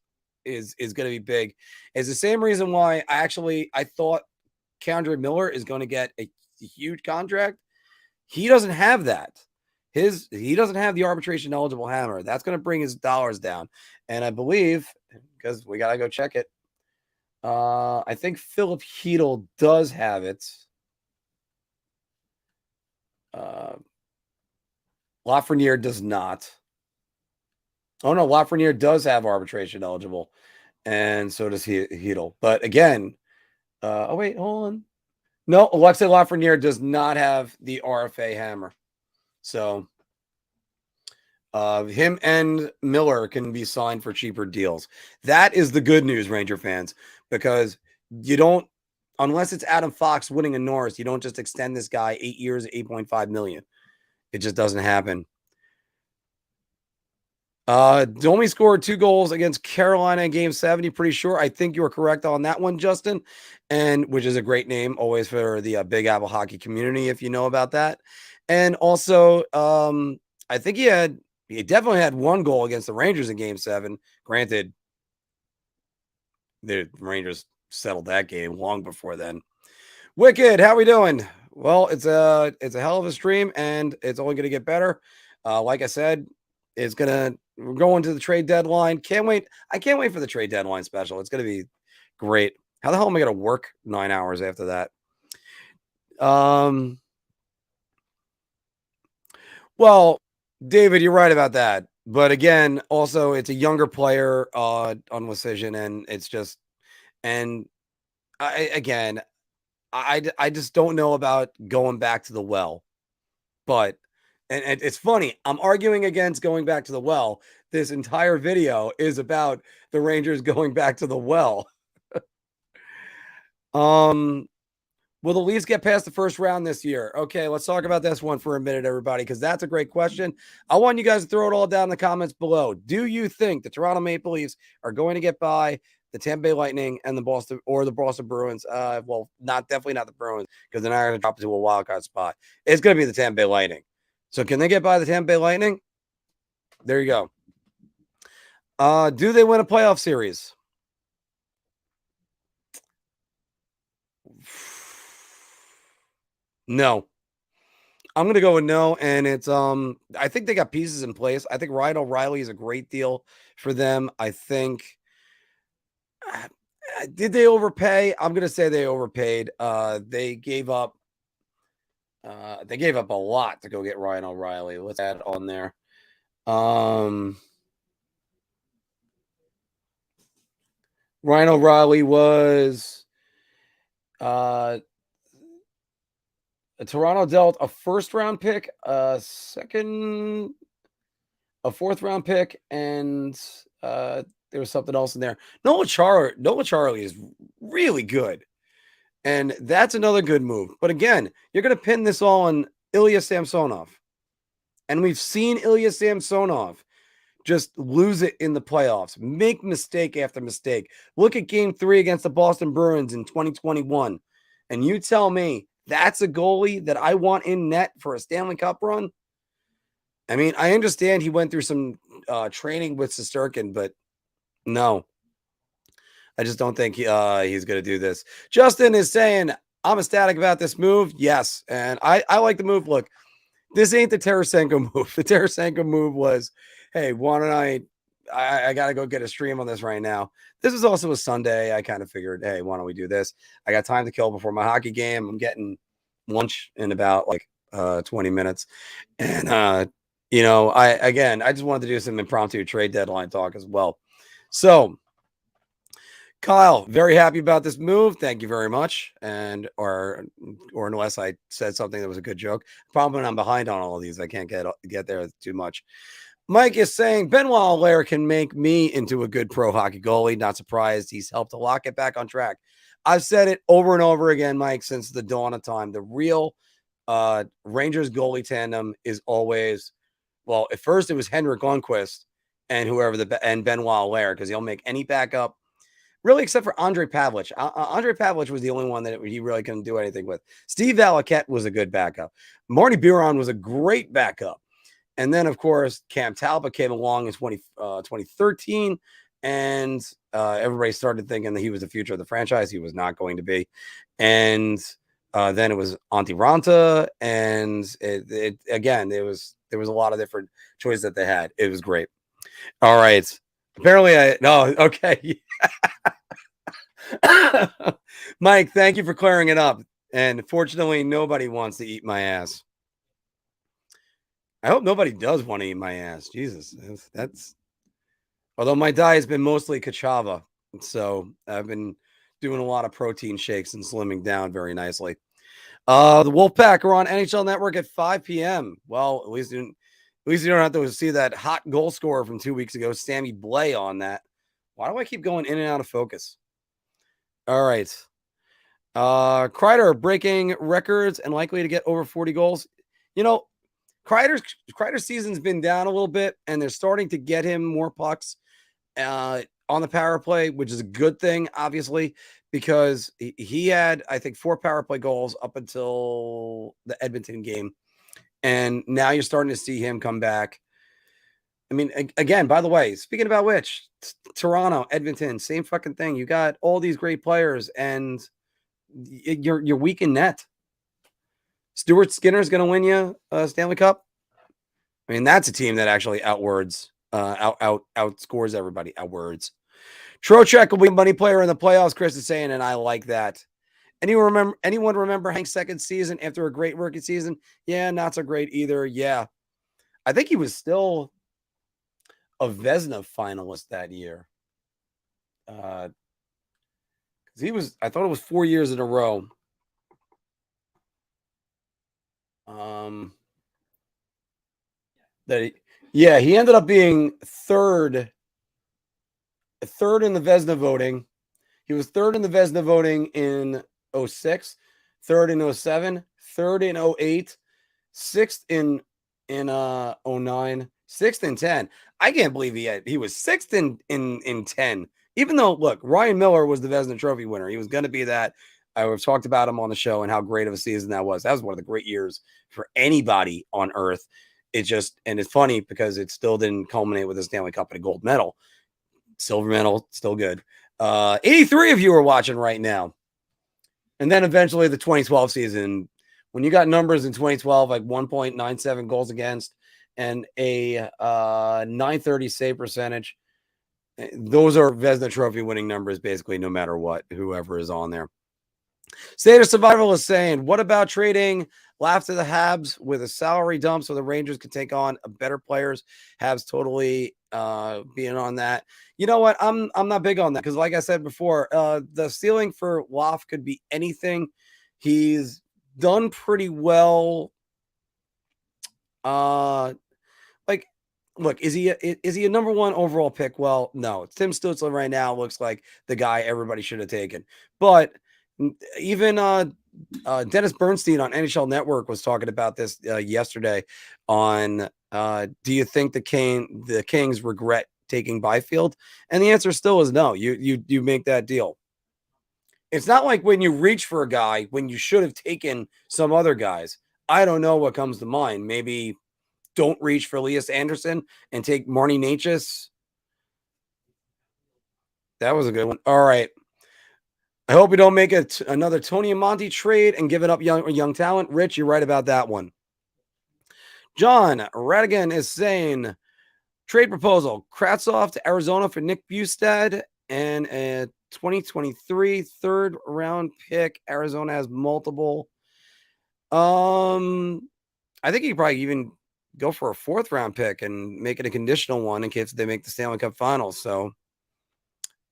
going to be big. It's the same reason why I thought K'Andre Miller is going to get a huge contract. He doesn't have that. He doesn't have the arbitration eligible hammer. That's going to bring his dollars down. And I believe, because we got to go check it, I think Philip Hedel does have it. Lafreniere does not. Oh, no, Lafreniere does have arbitration eligible, and so does Hedel. But again, wait, hold on. No, Alexei Lafreniere does not have the RFA hammer. So, Him and Miller can be signed for cheaper deals. That is the good news, Ranger fans, because you don't, unless it's Adam Fox winning a Norris, you don't just extend this guy 8 years, 8.5 million. It just doesn't happen. Domi scored 2 goals against Carolina in Game 70. Pretty sure. I think you were correct on that one, Justin, and which is a great name always for the Big Apple hockey community, if you know about that. And also, I think he definitely had 1 goal against the Rangers in Game 7. Granted, the Rangers settled that game long before then. Wicked, how we doing? Well, it's a hell of a stream, and it's only going to get better. Like I said, we're going to the trade deadline. Can't wait. I can't wait for the trade deadline special. It's going to be great. How the hell am I going to work 9 hours after that? Well, David, you're right about that. But again, also it's a younger player on Decision, and it's just, and I just don't know about going back to the well. But and it's funny, I'm arguing against going back to the well. This entire video is about the Rangers going back to the well. Will the Leafs get past the first round this year? Okay, let's talk about this one for a minute, everybody, because that's a great question. I want you guys to throw it all down in the comments below. Do you think the Toronto Maple Leafs are going to get by the Tampa Bay Lightning and the Boston Bruins? Well, definitely not the Bruins, because they're not going to drop into a wild card spot. It's going to be the Tampa Bay Lightning. So can they get by the Tampa Bay Lightning? There you go. Do they win a playoff series? No. I'm going to go with no, and it's I think they got pieces in place. I think Ryan O'Reilly is a great deal for them. I think did they overpay? I'm going to say they overpaid. They gave up a lot to go get Ryan O'Reilly. Let's add on there. Ryan O'Reilly was Toronto dealt a first-round pick, a 4th-round pick, and there was something else in there. Noel Acciari is really good, and that's another good move. But again, you're going to pin this all on Ilya Samsonov, and we've seen Ilya Samsonov just lose it in the playoffs, make mistake after mistake. Look at Game 3 against the Boston Bruins in 2021, and you tell me that's a goalie that I want in net for a Stanley Cup run? I mean, I understand he went through some training with Shesterkin, but no. I just don't think he's going to do this. Justin is saying, I'm ecstatic about this move. Yes, and I like the move. Look, this ain't the Tarasenko move. The Tarasenko move was, hey, why don't I got to go get a stream on this right now. This is also a Sunday. I kind of figured, hey, why don't we do this? I got time to kill before my hockey game. I'm getting lunch in about 20 minutes. And, I just wanted to do some impromptu trade deadline talk as well. So, Kyle, very happy about this move. Thank you very much. And or unless I said something that was a good joke. Probably I'm behind on all of these. I can't get there too much. Mike is saying Benoit Allaire can make me into a good pro hockey goalie. Not surprised. He's helped to lock it back on track. I've said it over and over again, Mike, since the dawn of time. The real Rangers goalie tandem is always, well, at first it was Henrik Lundqvist and and Benoit Allaire, because he'll make any backup, really, except for Andre Pavlich. Andre Pavlich was the only one that he really couldn't do anything with. Steve Valaquette was a good backup. Marty Biron was a great backup. And then, of course, Cam Talbot came along in 2013, and everybody started thinking that he was the future of the franchise. He was not going to be. And then it was Antti Ranta, and there was a lot of different choices that they had. It was great. All right. Apparently, okay. Mike, thank you for clearing it up. And fortunately, nobody wants to eat my ass. I hope nobody does want to eat my ass. Jesus, that's although my diet has been mostly cassava, so I've been doing a lot of protein shakes and slimming down very nicely. The Wolfpack are on NHL Network at 5 p.m. Well, at least At least you don't have to see that hot goal scorer from 2 weeks ago, Sammy Blay, on that. Why do I keep going in and out of focus? All right. Kreider breaking records and likely to get over 40 goals. You know, Kreider's season's been down a little bit, and they're starting to get him more pucks on the power play, which is a good thing, obviously, because he had, I think, 4 power play goals up until the Edmonton game. And now you're starting to see him come back. I mean, again, by the way, speaking about which, Toronto, Edmonton, same fucking thing. You got all these great players, and you're weak in net. Stuart Skinner's going to win you a Stanley Cup. I mean, that's a team that actually outscores everybody. Outwords. Trocheck will be a money player in the playoffs, Chris is saying, and I like that. Anyone remember Hank's second season after a great rookie season? Yeah, not so great either. Yeah. I think he was still a Vezina finalist that year. I thought it was 4 years in a row. He ended up being third in the Vezina voting. He was third in the Vezina voting in 06, third in 07, third in 08, sixth in 09, sixth in 10. I can't believe he was sixth in 10. Even though, look, Ryan Miller was the Vezina Trophy winner. He was going to be that. I've talked about him on the show and how great of a season that was. That was one of the great years for anybody on earth. And it's funny because it still didn't culminate with a Stanley Cup and a gold medal. Silver medal, still good. 83 of you are watching right now. And then eventually the 2012 season, when you got numbers in 2012, like 1.97 goals against and a 930 save percentage, those are Vezina Trophy winning numbers, basically, no matter what, whoever is on there. State of Survival is saying, what about trading Laugh to the Habs with a salary dump so the Rangers can take on better players? Habs totally being on that. You know what? I'm not big on that because, like I said before, the ceiling for Laugh could be anything. He's done pretty well. Look, is he a number 1 overall pick? Well, no. Tim Stützle right now looks like the guy everybody should have taken. But even Dennis Bernstein on NHL Network was talking about this yesterday on do you think the Kings regret taking Byfield? And the answer still is no. You make that deal. It's not like when you reach for a guy when you should have taken some other guys. I don't know what comes to mind. Maybe don't reach for Elias Anderson and take Marnie Necas. That was a good one. All right. I hope we don't make another Tony Amonte trade and give it up young talent. Rich, you're right about that one. John Radigan is saying, trade proposal, Kravtsov to Arizona for Nick Bustad and a 2023 third round pick. Arizona has multiple. I think you could probably even go for a 4th round pick and make it a conditional one in case they make the Stanley Cup Finals. So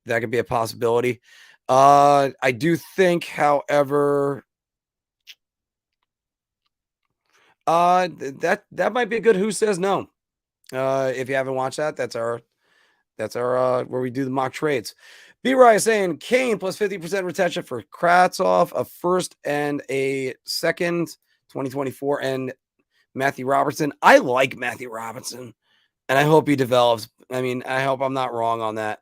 that could be a possibility. I do think, however, that might be a good Who Says No. If you haven't watched that, that's our where we do the mock trades. B-Rye is saying Kane plus 50% retention for Kravtsov, a first and a second, 2024, and Matthew Robertson. I like Matthew Robertson, and I hope he develops. I mean, I hope I'm not wrong on that.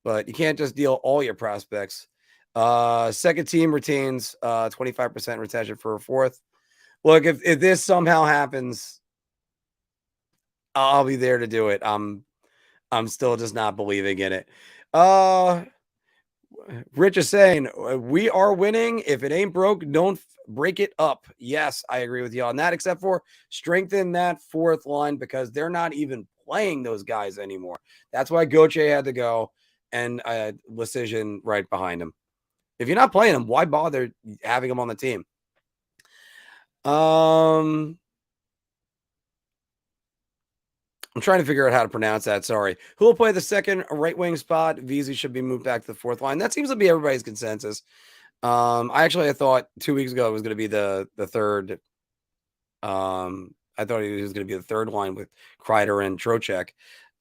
But you can't just deal all your prospects. Second team retains 25% retention for a 4th. Look, if this somehow happens, I'll be there to do it. I'm still just not believing in it. Rich is saying, we are winning. If it ain't broke, don't break it up. Yes, I agree with you on that, except for strengthen that 4th line because they're not even playing those guys anymore. That's why Gauthier had to go. And Lecision right behind him. If you're not playing him, why bother having him on the team? I'm trying to figure out how to pronounce that. Sorry. Who will play the second right wing spot? Vesey should be moved back to the 4th line. That seems to be everybody's consensus. I thought 2 weeks ago it was going to be the third I thought he was going to be the third line with Kreider and Trocheck.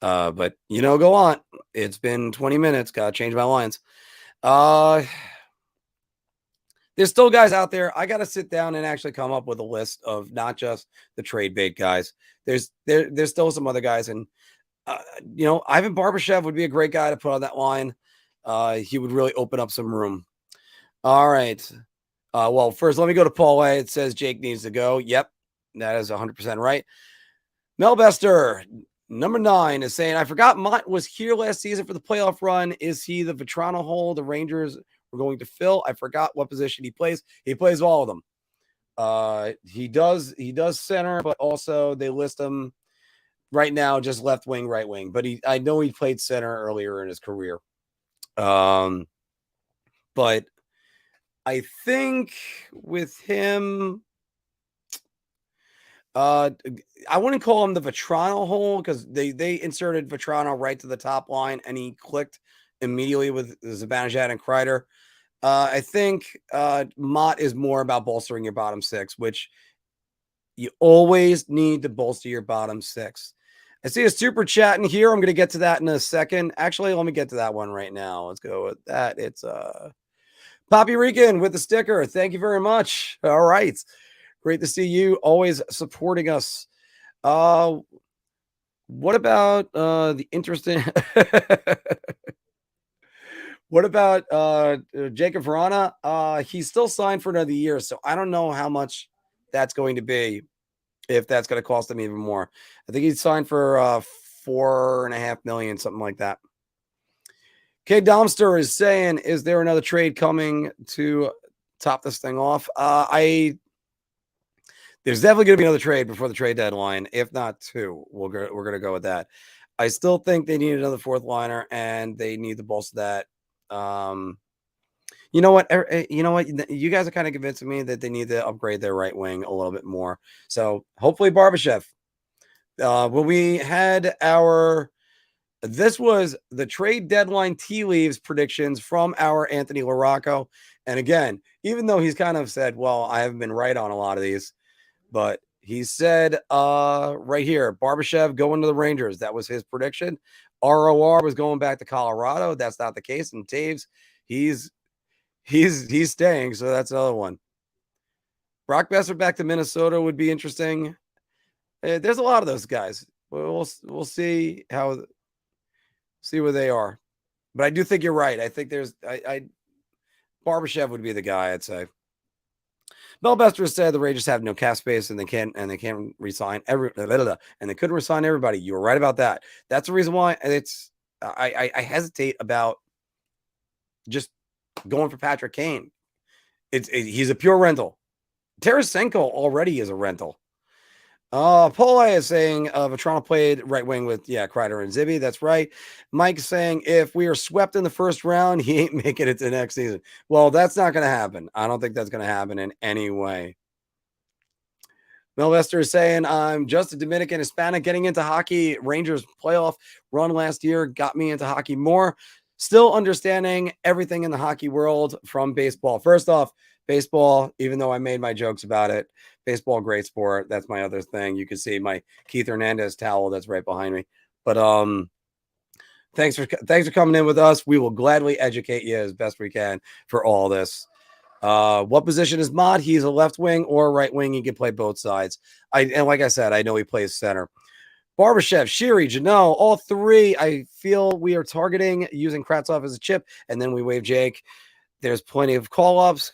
But go on. It's been 20 minutes. Got to change my lines. There's still guys out there. I got to sit down and actually come up with a list of not just the trade bait guys. There's still some other guys, and Ivan Barbashev would be a great guy to put on that line. He would really open up some room. All right. Well, first let me go to Paul A. It says Jake needs to go. Yep, that is 100% right. Mel Bester, number 9, is saying, I forgot Motte was here last season for the playoff run. Is he the Vetrano hole the Rangers were going to fill? I forgot what position he plays. He plays all of them. He does center, but also they list him right now just left wing, right wing. But I know he played center earlier in his career. But I think with him, I wouldn't call him the Vetrano hole because they inserted Vetrano right to the top line and he clicked immediately with Zibanejad and Kreider. I think Motte is more about bolstering your bottom 6, which you always need to bolster your bottom 6. I see a super chat in here. I'm going to get to that in a second. Actually, let me get to that one right now. Let's go with that. It's Poppy Rican with the sticker. Thank you very much. All right. Great to see you always supporting us. What about the interesting What about Jacob Verana? He's still signed for another year, so I don't know how much that's going to be, if that's going to cost him even more. I think he's signed for $4.5 million, something like that. K Domster is saying, is there another trade coming to top this thing off? There's definitely going to be another trade before the trade deadline, if not 2. We're going to go with that. I still think they need another 4th liner, and they need to bolster that. You know what? You guys are kind of convincing me that they need to upgrade their right wing a little bit more. So hopefully Barbashev. When we had this was the trade deadline tea leaves predictions from our Anthony LaRocco. And again, even though he's kind of said, well, I haven't been right on a lot of these, but he said right here, Barbashev going to the Rangers. That was his prediction. ROR was going back to Colorado. That's not the case. And Taves, he's staying. So that's another one. Brock Besser back to Minnesota would be interesting. There's a lot of those guys. We'll see where they are. But I do think you're right. I think Barbashev would be the guy, I'd say. Mel Bester said the Rangers have no cap space and they can't resign and they couldn't resign everybody. You were right about that. That's the reason why I hesitate about just going for Patrick Kane. He's a pure rental. Tarasenko already is a rental. Paul is saying Vetrano played right wing with Kreider and Zibby. That's right. Mike's saying if we are swept in the first round, he ain't making it to next season. Well, that's not going to happen. I don't think that's going to happen in any way. Mel Vester is saying I'm just a Dominican Hispanic getting into hockey. Rangers playoff run last year got me into hockey more. Still understanding everything in the hockey world from baseball. First off, baseball, even though I made my jokes about it, baseball, great sport. That's my other thing. You can see my Keith Hernandez towel that's right behind me. But thanks for coming in with us. We will gladly educate you as best we can for all this. What position is Motte? He's a left wing or right wing. He can play both sides. And like I said, I know he plays center. Barbashev, Shiri, Janelle, all 3. I feel we are targeting using Kravtsov as a chip, and then we waive Jake. There's plenty of call-ups.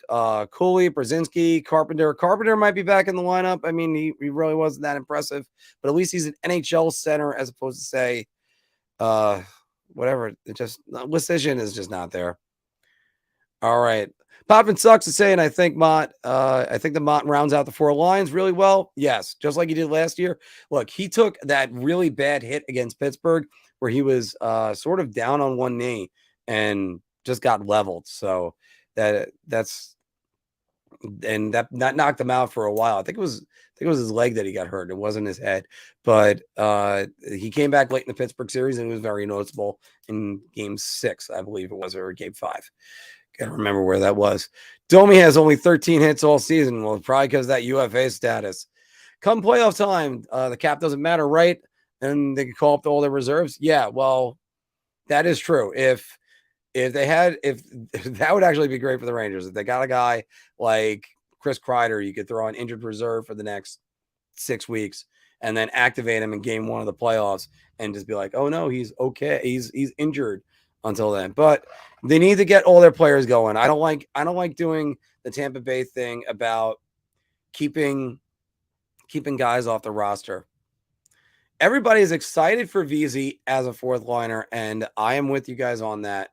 Cooley, Brzezinski, Carpenter. Carpenter might be back in the lineup. I mean, he really wasn't that impressive, but at least he's an NHL center as opposed to, say, whatever. Decision is just not there. All right. Poppin Sucks is saying, I think the Motte rounds out the 4 lines really well. Yes, just like he did last year. Look, he took that really bad hit against Pittsburgh where he was sort of down on one knee and just got leveled. So that knocked him out for a while. I think it was his leg that he got hurt. It wasn't his head, but he came back late in the Pittsburgh series and it was very noticeable in game 6, I believe it was, or game 5. Gotta remember where that was. Domi has only 13 hits all season. Well, probably because of that UFA status. come playoff time, the cap doesn't matter, right? And they can call up all their reserves. Yeah, well, that is true. If that would actually be great for the Rangers. If they got a guy like Chris Kreider, you could throw on injured reserve for the next 6 weeks and then activate him in game 1 of the playoffs and just be like, oh no, he's okay. He's injured until then. But they need to get all their players going. I don't like doing the Tampa Bay thing about keeping guys off the roster. Everybody is excited for VZ as a fourth liner, and I am with you guys on that.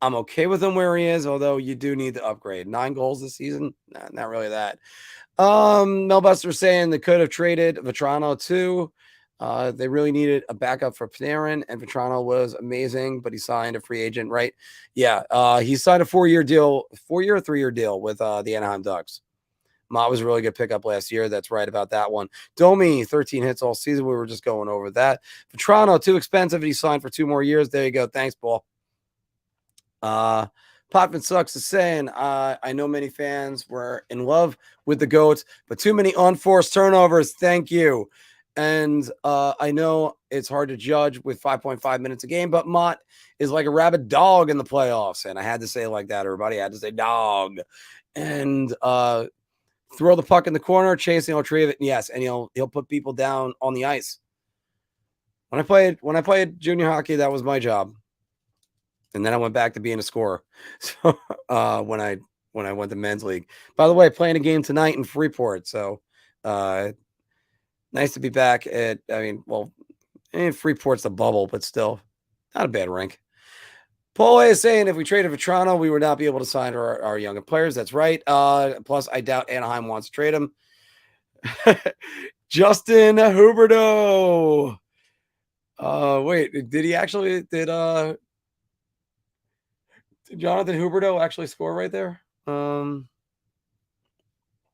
I'm okay with him where he is, although you do need to upgrade. 9 goals this season? Nah, not really that. Melbuster saying they could have traded Vetrano too. They really needed a backup for Panarin, and Vetrano was amazing, but he signed a free agent, right? Yeah, he signed a 4-year deal, 4-year or 3-year deal with the Anaheim Ducks. Motte was a really good pickup last year. That's right about that one. Domi, 13 hits all season. We were just going over that. Vetrano, too expensive. He signed for 2 more years. There you go. Thanks, Paul. Potvin Sucks is saying, I know many fans were in love with the GOATs, but too many unforced turnovers. Thank you. And I know it's hard to judge with 5.5 minutes a game, but Motte is like a rabid dog in the playoffs. And I had to say it like that, everybody. I had to say dog. And throw the puck in the corner, chasing, he'll retrieve it. Yes, and he'll put people down on the ice. When I played junior hockey, that was my job. And then I went back to being a scorer. So when I went to men's league. By the way, playing a game tonight in Freeport. So nice to be back at, Freeport's the bubble, but still not a bad rink. Paul is saying if we traded Vetrano, we would not be able to sign our younger players. That's right. Plus, I doubt Anaheim wants to trade him. Justin Huberdeau. Wait, did Jonathan Huberdeau actually score right there? No,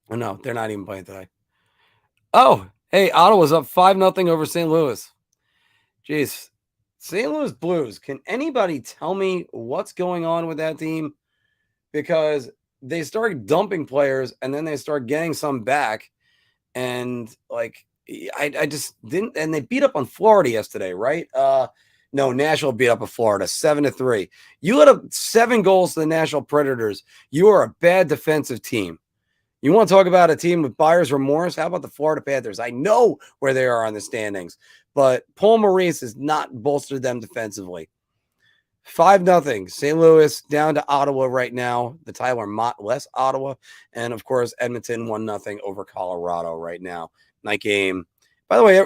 they're not even playing today. Oh, hey, Ottawa's up 5-0 over St. Louis. Jeez. St. Louis Blues. Can anybody tell me what's going on with that team? Because they started dumping players and then they start getting some back. And I just didn't. And they beat up on Florida yesterday, right? No, Nashville beat up on Florida 7-3. You let up 7 goals to the Nashville Predators. You are a bad defensive team. You want to talk about a team with buyer's remorse? How about the Florida Panthers? I know where they are on the standings, but Paul Maurice has not bolstered them defensively. 5-0. St. Louis down to Ottawa right now. The Tyler Motte less Ottawa. And, of course, Edmonton 1-0 over Colorado right now. Night game. By the way,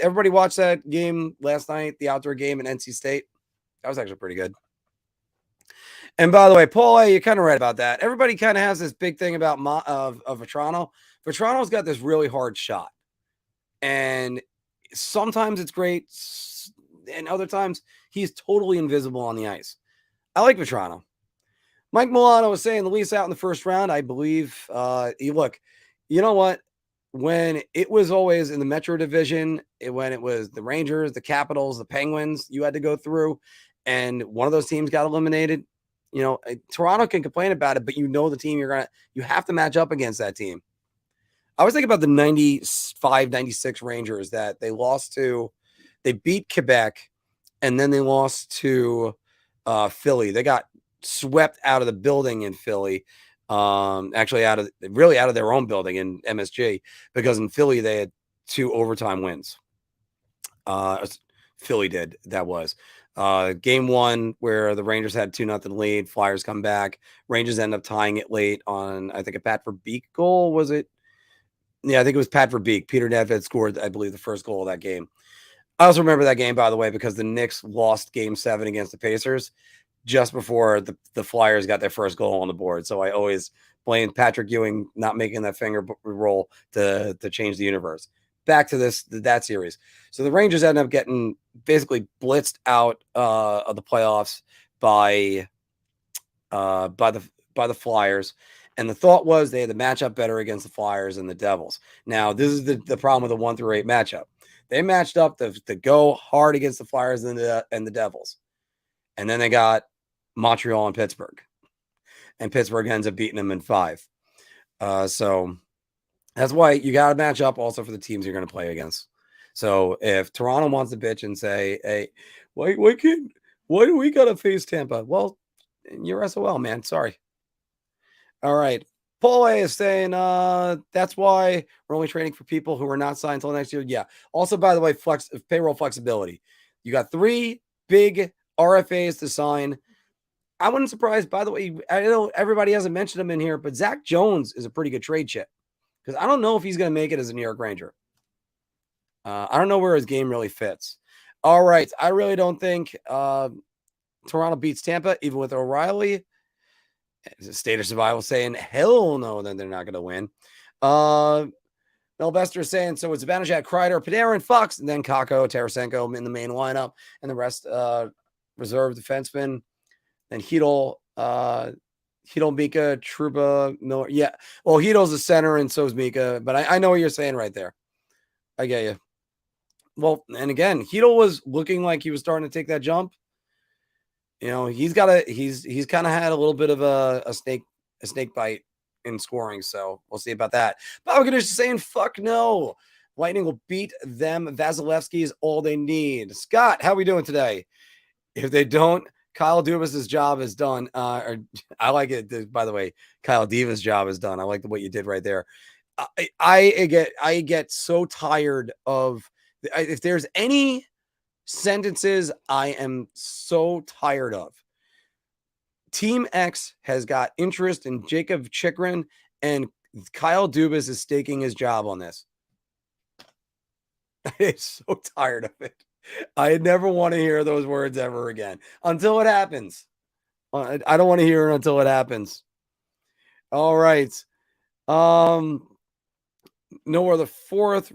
everybody watched that game last night, the outdoor game in NC State? That was actually pretty good. And by the way, Paul, you're kind of right about that. Everybody kind of has this big thing about Vetrano. Vetrano's got this really hard shot. And sometimes it's great, and other times he's totally invisible on the ice. I like Vetrano. Mike Milano was saying the lease out in the first round. I believe, look, you know what? When it was always in the Metro Division, when it was the Rangers, the Capitals, the Penguins, you had to go through, and one of those teams got eliminated. Toronto can complain about it, but the team you have to match up against that team. I was thinking about the 95, 96 Rangers that they lost to. They beat Quebec, and then they lost to Philly. They got swept out of the building in Philly. Actually out of their own building in MSG, because in Philly they had 2 overtime wins. Philly did. That was game 1 where the Rangers had 2-0 lead. Flyers come back. Rangers end up tying it late on, I think, a Pat Verbeek goal. Was it? Yeah, I think it was Pat Verbeek. Peter Nedved scored, I believe, the first goal of that game. I also remember that game, by the way, because the Knicks lost game 7 against the Pacers just before the Flyers got their first goal on the board. So I always blame Patrick Ewing not making that finger roll to change the universe. Back to that series. So the Rangers ended up getting basically blitzed out of the playoffs by the Flyers. And the thought was they had to match up better against the Flyers and the Devils. Now, this is the problem with the 1-8 matchup. They matched up to go hard against the Flyers and the Devils. And then they got Montreal and Pittsburgh. And Pittsburgh ends up beating them in 5. So That's why you got to match up also for the teams you're going to play against. So if Toronto wants to bitch and say, "Hey, why do we got to face Tampa?" Well, you're SOL, man. Sorry. All right. Paul A is saying that's why we're only trading for people who are not signed until next year. Yeah. Also, by the way, payroll flexibility. You got 3 big RFAs to sign. I wouldn't surprise, by the way, I know everybody hasn't mentioned him in here, but Zach Jones is a pretty good trade chip because I don't know if he's going to make it as a New York Ranger. I don't know where his game really fits. All right. I really don't think Toronto beats Tampa, even with O'Reilly. State of Survival saying, hell no, then they're not going to win. Mel Bester is saying, so it's Zibanejad, Kreider, Panarin, Fox, and then Kakko, Tarasenko in the main lineup, and the rest reserve defensemen. Then Hedl, Mika, Trouba, Miller. Yeah, well, Hedel's the center, and so is Mika, but I know what you're saying right there. I get you. Well, and again, Hedl was looking like he was starting to take that jump. You know, he's kind of had a little bit of a snake bite in scoring, so we'll see about that. But I'm just saying, fuck no. Lightning will beat them. Vasilevsky is all they need. Scott, how we doing today? If they don't, Kyle Dubas's job is done. Or I like it. By the way, Kyle Diva's job is done. I like what you did right there. I get so tired of if there's any sentences I am so tired of. Team X has got interest in Jacob Chikrin, and Kyle Dubas is staking his job on this. I'm so tired of it. I never want to hear those words ever again until it happens. I don't want to hear it until it happens. All right. Nowhere the fourth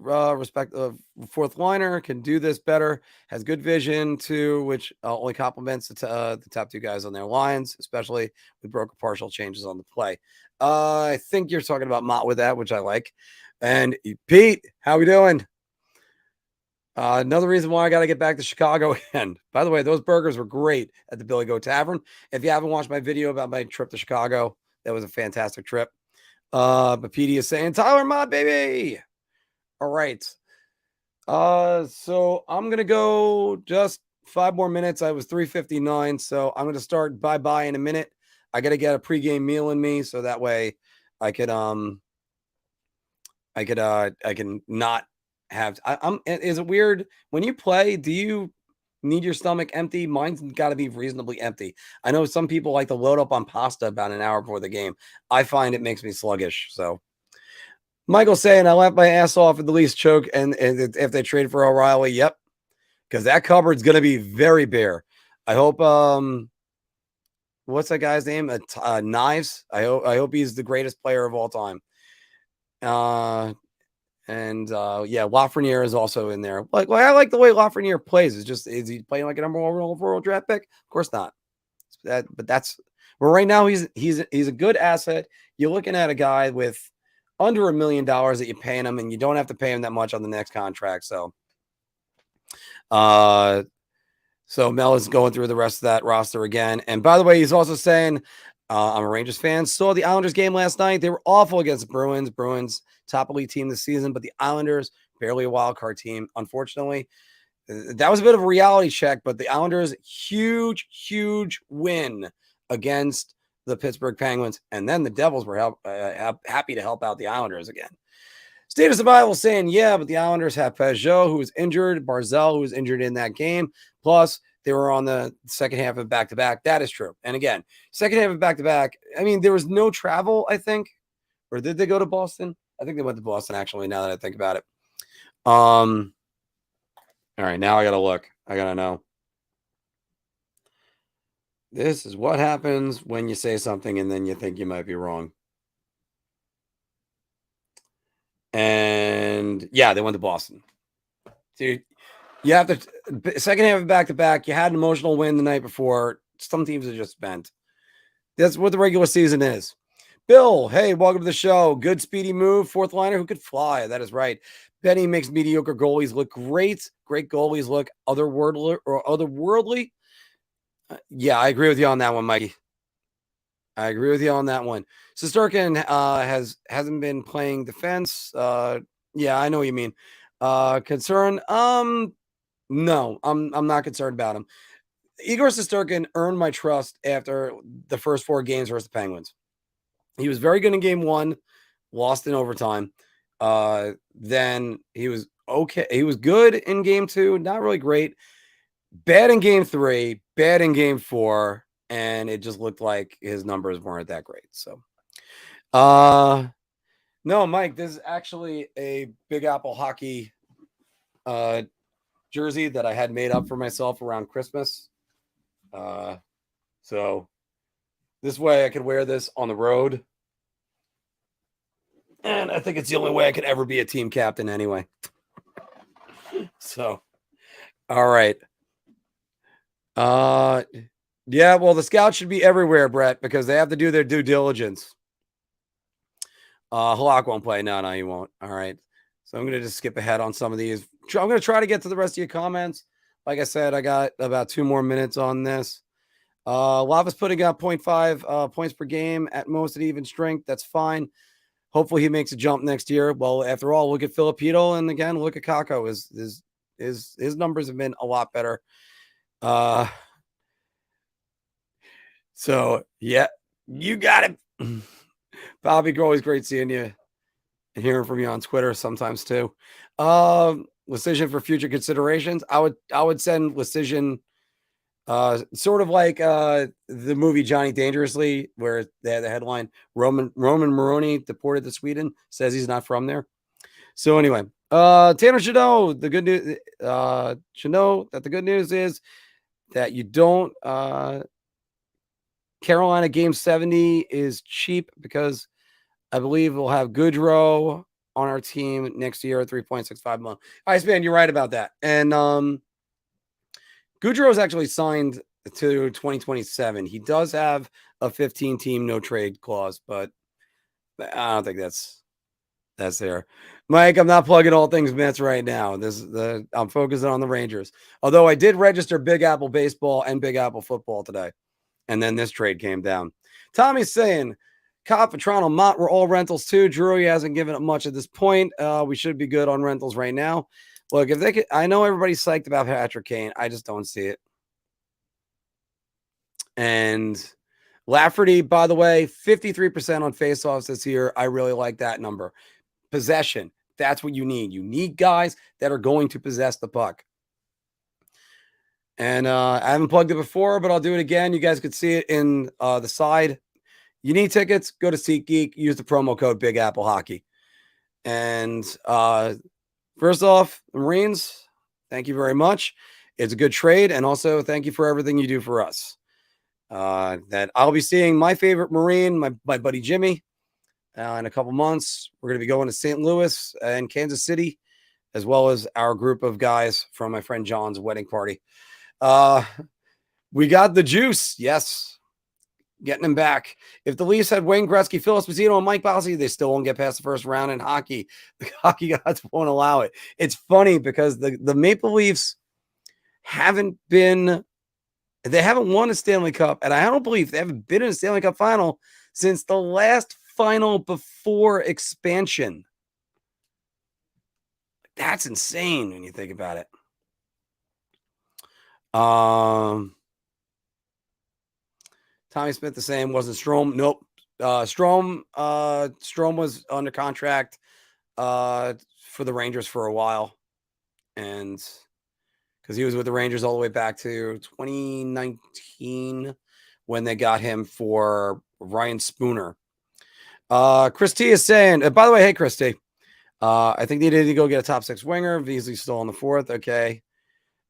fourth liner can do this better, has good vision too, which only complements the top 2 guys on their lines, especially with broken partial changes on the play. I think you're talking about Motte with that, which I like. And Pete, how we doing? Another reason why I got to get back to Chicago again. By the way, those burgers were great at the Billy Goat Tavern. If you haven't watched my video about my trip to Chicago, that was a fantastic trip. But PD is saying, Tyler Motte, baby. All right. So I'm going to go just 5 more minutes. I was 3:59. So I'm going to start bye-bye in a minute. I got to get a pregame meal in me. So that way I can not have, is it weird when you play? Do you need your stomach empty? Mine's got to be reasonably empty. I know some people like to load up on pasta about an hour before the game. I find it makes me sluggish. So Michael's saying I laughed my ass off at the Leafs choke, and if they trade for O'Reilly, yep, because that cupboard's going to be very bare. I hope. What's that guy's name? Knives. I hope he's the greatest player of all time. Yeah, Lafreniere is also in there. Like, I like the way Lafreniere plays. Is he playing like a number 1 overall draft pick? Of course not. But that's well, right now he's a good asset. You're looking at a guy with under $1 million that you're paying him, and you don't have to pay him that much on the next contract. So, Mel is going through the rest of that roster again. And by the way, he's also saying, I'm a Rangers fan. Saw the Islanders game last night. They were awful against the Bruins. Bruins, top elite team this season, but the Islanders, barely a wild card team, unfortunately. That was a bit of a reality check, but the Islanders, huge win against the Pittsburgh Penguins. And then the Devils were happy to help out the Islanders again. State of Survival saying, yeah, but the Islanders have Peugeot, who was injured, Barzell, who was injured in that game. Plus, they were on the second half of back-to-back. That is true. And again, second half of back-to-back, I mean, there was no travel, I think. Or did they go to Boston? I think they went to Boston, actually, now that I think about it. All right, now I got to look. I got to know. This is what happens when you say something and then you think you might be wrong. And yeah, they went to Boston. Dude, you have to second half of back-to-back. You had an emotional win the night before. Some teams are just bent. That's what the regular season is. Bill, hey, welcome to the show. Good speedy move. Fourth liner who could fly. That is right. Benny makes mediocre goalies look great. Great goalies look otherworldly. Yeah, I agree with you on that one, Mikey. I agree with you on that one. Shesterkin hasn't been playing defense. Yeah, I know what you mean. Concern? No, I'm not concerned about him. Igor Shesterkin earned my trust after the first 4 games versus the Penguins. He was very good in game 1, lost in overtime. Then he was okay. He was good in game 2, not really great. Bad in game 3, bad in game 4, and it just looked like his numbers weren't that great. So, no, Mike, this is actually a Big Apple hockey jersey that I had made up for myself around Christmas. So this way I could wear this on the road. And I think it's the only way I could ever be a team captain anyway. So, all right. Yeah, well, the scouts should be everywhere, Brett, because they have to do their due diligence. Halak won't play. No, he won't. All right. So I'm going to just skip ahead on some of these. I'm going to try to get to the rest of your comments. Like I said, I got about 2 more minutes on this. Lava's putting up 0.5 points per game at most at even strength. That's fine. Hopefully he makes a jump next year. Well, after all, look at Filipino, and again, look at Kako. His numbers have been a lot better. So yeah, you got it. Bobby, always great seeing you and hearing from you on Twitter sometimes too. Decision for future considerations. I would send Decision sort of like the movie Johnny Dangerously, where they had the headline Roman Moroni deported to Sweden, says he's not from there. So anyway, Tanner should know the good news. Should know that the good news is that you don't. Carolina game 70 is cheap because I believe we'll have Goodrow on our team next year at 3.65 million. Iceman, you're right about that. And Goodrow is actually signed to 2027. He does have a 15-team no trade clause, but I don't think that's there. Mike, I'm not plugging all things Mets right now. I'm focusing on the Rangers. Although I did register Big Apple baseball and Big Apple football today. And then this trade came down. Tommy's saying, Cop, Toronto, Motte were all rentals too. Drury hasn't given up much at this point. We should be good on rentals right now. Look, if they could, I know everybody's psyched about Patrick Kane. I just don't see it. And Lafferty, by the way, 53% on faceoffs this year. I really like that number. Possession. That's what you need. You need guys that are going to possess the puck. And I haven't plugged it before, but I'll do it again. You guys could see it in the side. You need tickets, go to SeatGeek, use the promo code Big Apple Hockey. And first off, Marines, thank you very much. It's a good trade. And also thank you for everything you do for us. That I'll be seeing my favorite Marine, my buddy Jimmy, in a couple months. We're going to be going to St. Louis and Kansas City, as well as our group of guys from my friend John's wedding party. We got the juice. Yes. Getting him back. If the Leafs had Wayne Gretzky, Phil Esposito, and Mike Bossy, they still won't get past the first round in hockey. The hockey gods won't allow it. It's funny because the Maple Leafs haven't won a Stanley Cup, and I don't believe they haven't been in a Stanley Cup final since the last final before expansion. That's insane when you think about it. Tommy Smith the same. Wasn't Strome? Nope. Strome was under contract for the Rangers for a while, and because he was with the Rangers all the way back to 2019 when they got him for Ryan Spooner. Chris T is saying, by the way, hey Chris T, I think they need to go get a top 6 winger. Beasley's still on the 4th. Okay.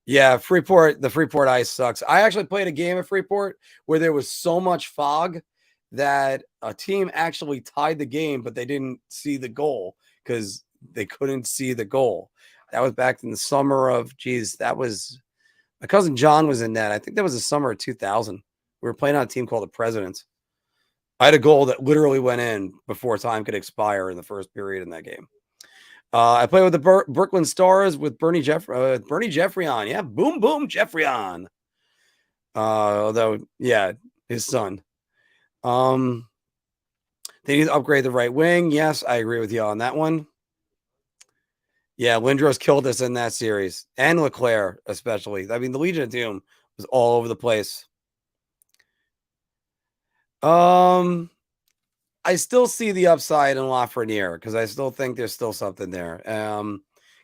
Yeah, Freeport, the Freeport ice sucks. I actually played a game at Freeport where there was so much fog that a team actually tied the game, but they didn't see the goal because they couldn't see the goal. That was back in the summer of, that was, my cousin John was in that. I think that was the summer of 2000. We were playing on a team called the Presidents. I had a goal that literally went in before time could expire in the first period in that game. I played with the Brooklyn Stars with Bernie Jeffrey on. Yeah, boom, Jeffrey on. Although, yeah, his son. They need to upgrade the right wing. Yes, I agree with you on that one. Yeah, Lindros killed us in that series, and Leclerc especially. I mean, the Legion of Doom was all over the place. I still see the upside in Lafreniere because I still think there's still something there.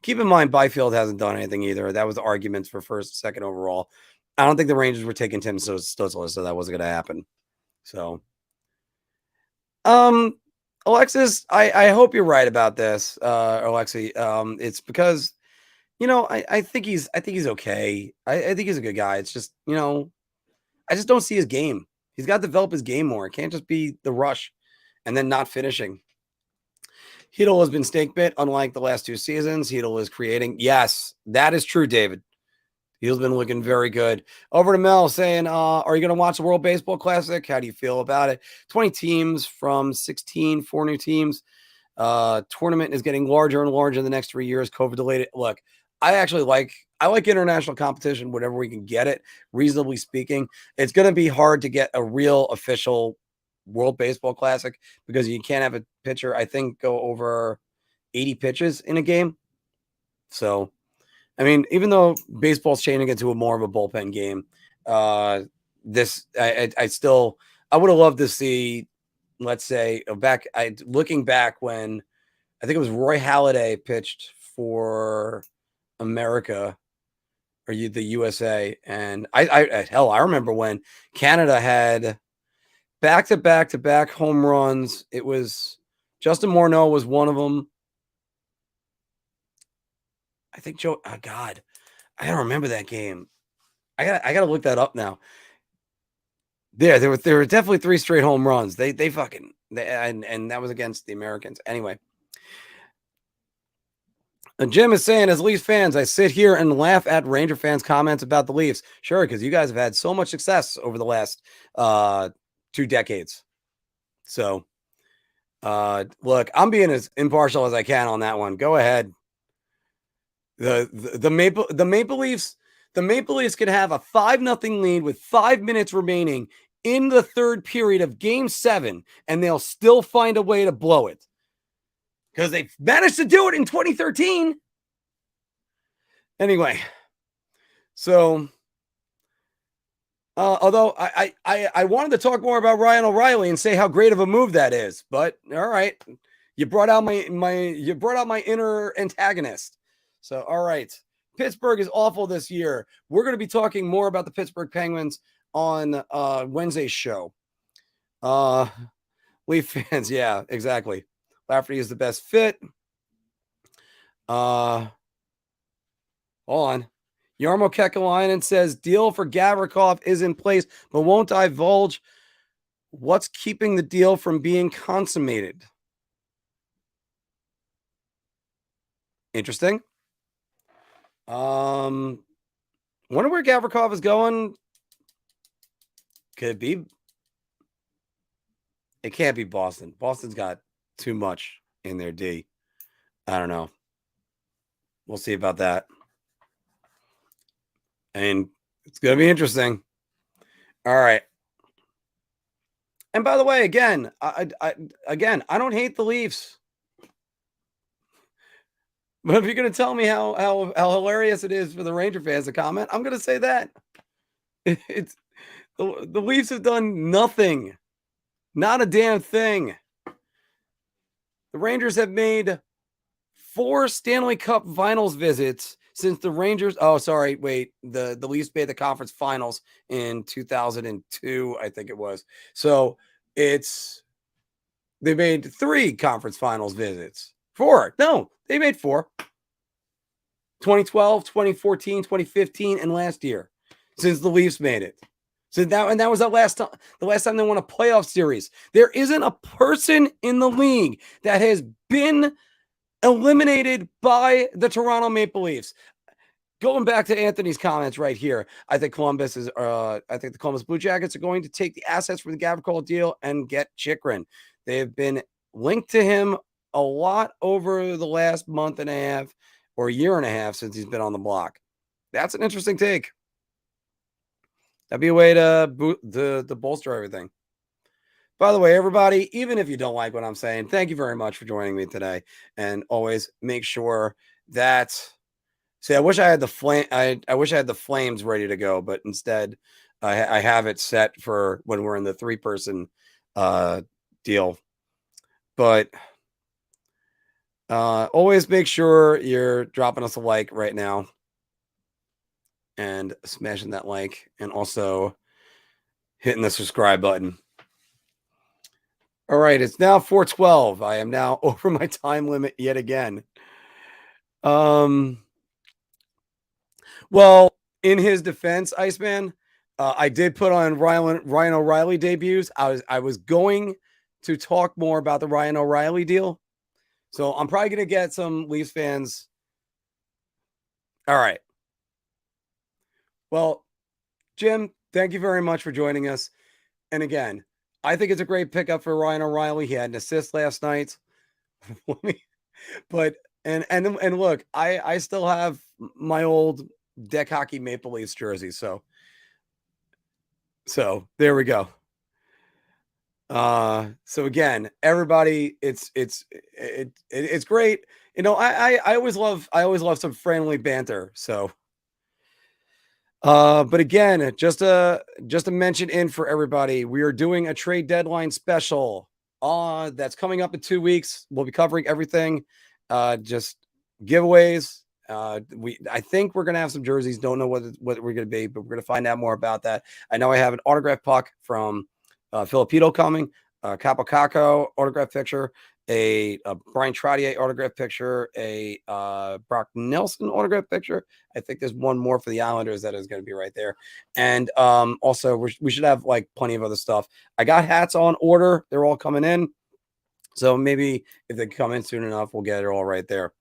Keep in mind, Byfield hasn't done anything either. That was the arguments for first, second overall. I don't think the Rangers were taking Tim Stützle, so that wasn't going to happen. So, Alexis, I hope you're right about this, Alexi. It's because I think he's okay. I think he's a good guy. It's just I just don't see his game. He's got to develop his game more. It can't just be the rush and then not finishing. Hedl has been snake bit, unlike the last 2 seasons. Hedl is creating. Yes, that is true, David. He's been looking very good. Over to Mel saying, are you going to watch the World Baseball Classic? How do you feel about it? 20 teams from 16, 4 new teams. Tournament is getting larger and larger in the next 3 years. COVID delayed. Look, I like international competition, whenever we can get it, reasonably speaking. It's going to be hard to get a real official World Baseball Classic because you can't have a pitcher, I think, go over 80 pitches in a game. So, I mean, even though baseball's changing into a more of a bullpen game, I would have loved to see, let's say, looking back when I think it was Roy Halladay pitched for America or the USA, and I remember when Canada had back home runs. It was Justin Morneau was one of them. I think Joe. Oh God, I don't remember that game. I gotta look that up now. There were definitely 3 straight home runs. And that was against the Americans. Anyway, Jim is saying, as Leafs fans, I sit here and laugh at Ranger fans' comments about the Leafs. Sure, because you guys have had so much success over the last 2 decades. So, look, I'm being as impartial as I can on that one. Go ahead. The Maple Leafs could have a 5-0 lead with 5 minutes remaining in the 3rd period of Game 7, and they'll still find a way to blow it because they managed to do it in 2013. Anyway, so although I wanted to talk more about Ryan O'Reilly and say how great of a move that is, but all right, you brought out my inner antagonist. So, all right. Pittsburgh is awful this year. We're going to be talking more about the Pittsburgh Penguins on Wednesday's show. Leaf fans, yeah, exactly. Lafferty is the best fit. Hold on. Jarmo Kekalainen says deal for Gavrikov is in place, but won't divulge what's keeping the deal from being consummated. Interesting. Wonder where Gavrikov is going. Could it be? It can't be Boston. Boston's got too much in their D. I don't know. We'll see about that. And it's going to be interesting. All right. And by the way, again, I don't hate the Leafs. But if you're going to tell me how hilarious it is for the Ranger fans to comment, I'm going to say that. It's the Leafs have done nothing. Not a damn thing. The Rangers have made 4 Stanley Cup Finals visits since the Rangers. Oh, sorry. Wait. The Leafs made the conference finals in 2002, I think it was. So they made 3 conference finals visits. 4. No, they made 4. 2012, 2014, 2015, and last year since the Leafs made it. So that was the last time they won a playoff series. There isn't a person in the league that has been eliminated by the Toronto Maple Leafs. Going back to Anthony's comments right here, I think the Columbus Blue Jackets are going to take the assets from the Gavrikov deal and get Chychrun. They have been linked to him a lot over the last month and a half or a year and a half since he's been on the block. That's an interesting take. That'd be a way to bolster everything. By the way, everybody, even if you don't like what I'm saying, thank you very much for joining me today. And always make sure that. See, I wish I had the flame. I wish I had the flames ready to go, but instead, I have it set for when we're in the 3-person deal. But always make sure you're dropping us a like right now and smashing that like, and also hitting the subscribe button. All right, it's now 4:12. I am now over my time limit yet again. Well, in his defense, Iceman, I did put on Ryan O'Reilly debuts. I was going to talk more about the Ryan O'Reilly deal. So I'm probably going to get some Leafs fans. All right. Well, Jim, thank you very much for joining us. And again, I think it's a great pickup for Ryan O'Reilly. He had an assist last night. But and look, I still have my old deck hockey Maple Leafs jersey. So there we go. So again, everybody, it's great. You know, I always love some friendly banter. So but again, just a mention in for everybody. We are doing a trade deadline special that's coming up in 2 weeks. We'll be covering everything. Just giveaways. I think we're gonna have some jerseys. Don't know what we're gonna be, but we're gonna find out more about that. I know I have an autograph puck from Filipino coming, Capo Caco autograph picture, a Brian Trottier autograph picture, a Brock Nelson autograph picture. I think there's one more for the Islanders that is going to be right there. And also, we should have like plenty of other stuff. I got hats on order. They're all coming in. So maybe if they come in soon enough, we'll get it all right there.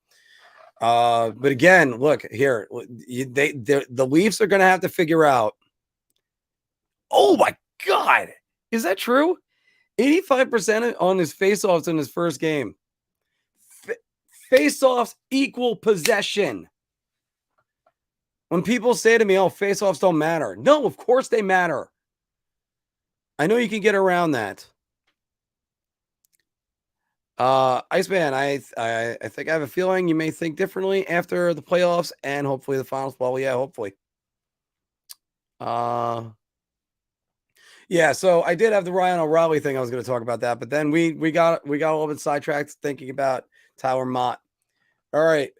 But again, look here. The Leafs are going to have to figure out. Oh, my God. Is that true? 85% on his faceoffs in his first game. Faceoffs equal possession. When people say to me, oh, faceoffs don't matter. No, of course they matter. I know you can get around that. Iceman, I think I have a feeling you may think differently after the playoffs and hopefully the finals. Well, yeah, hopefully. Yeah, so I did have the Ryan O'Reilly thing. I was going to talk about that, but then we got a little bit sidetracked thinking about Tyler Motte. All right,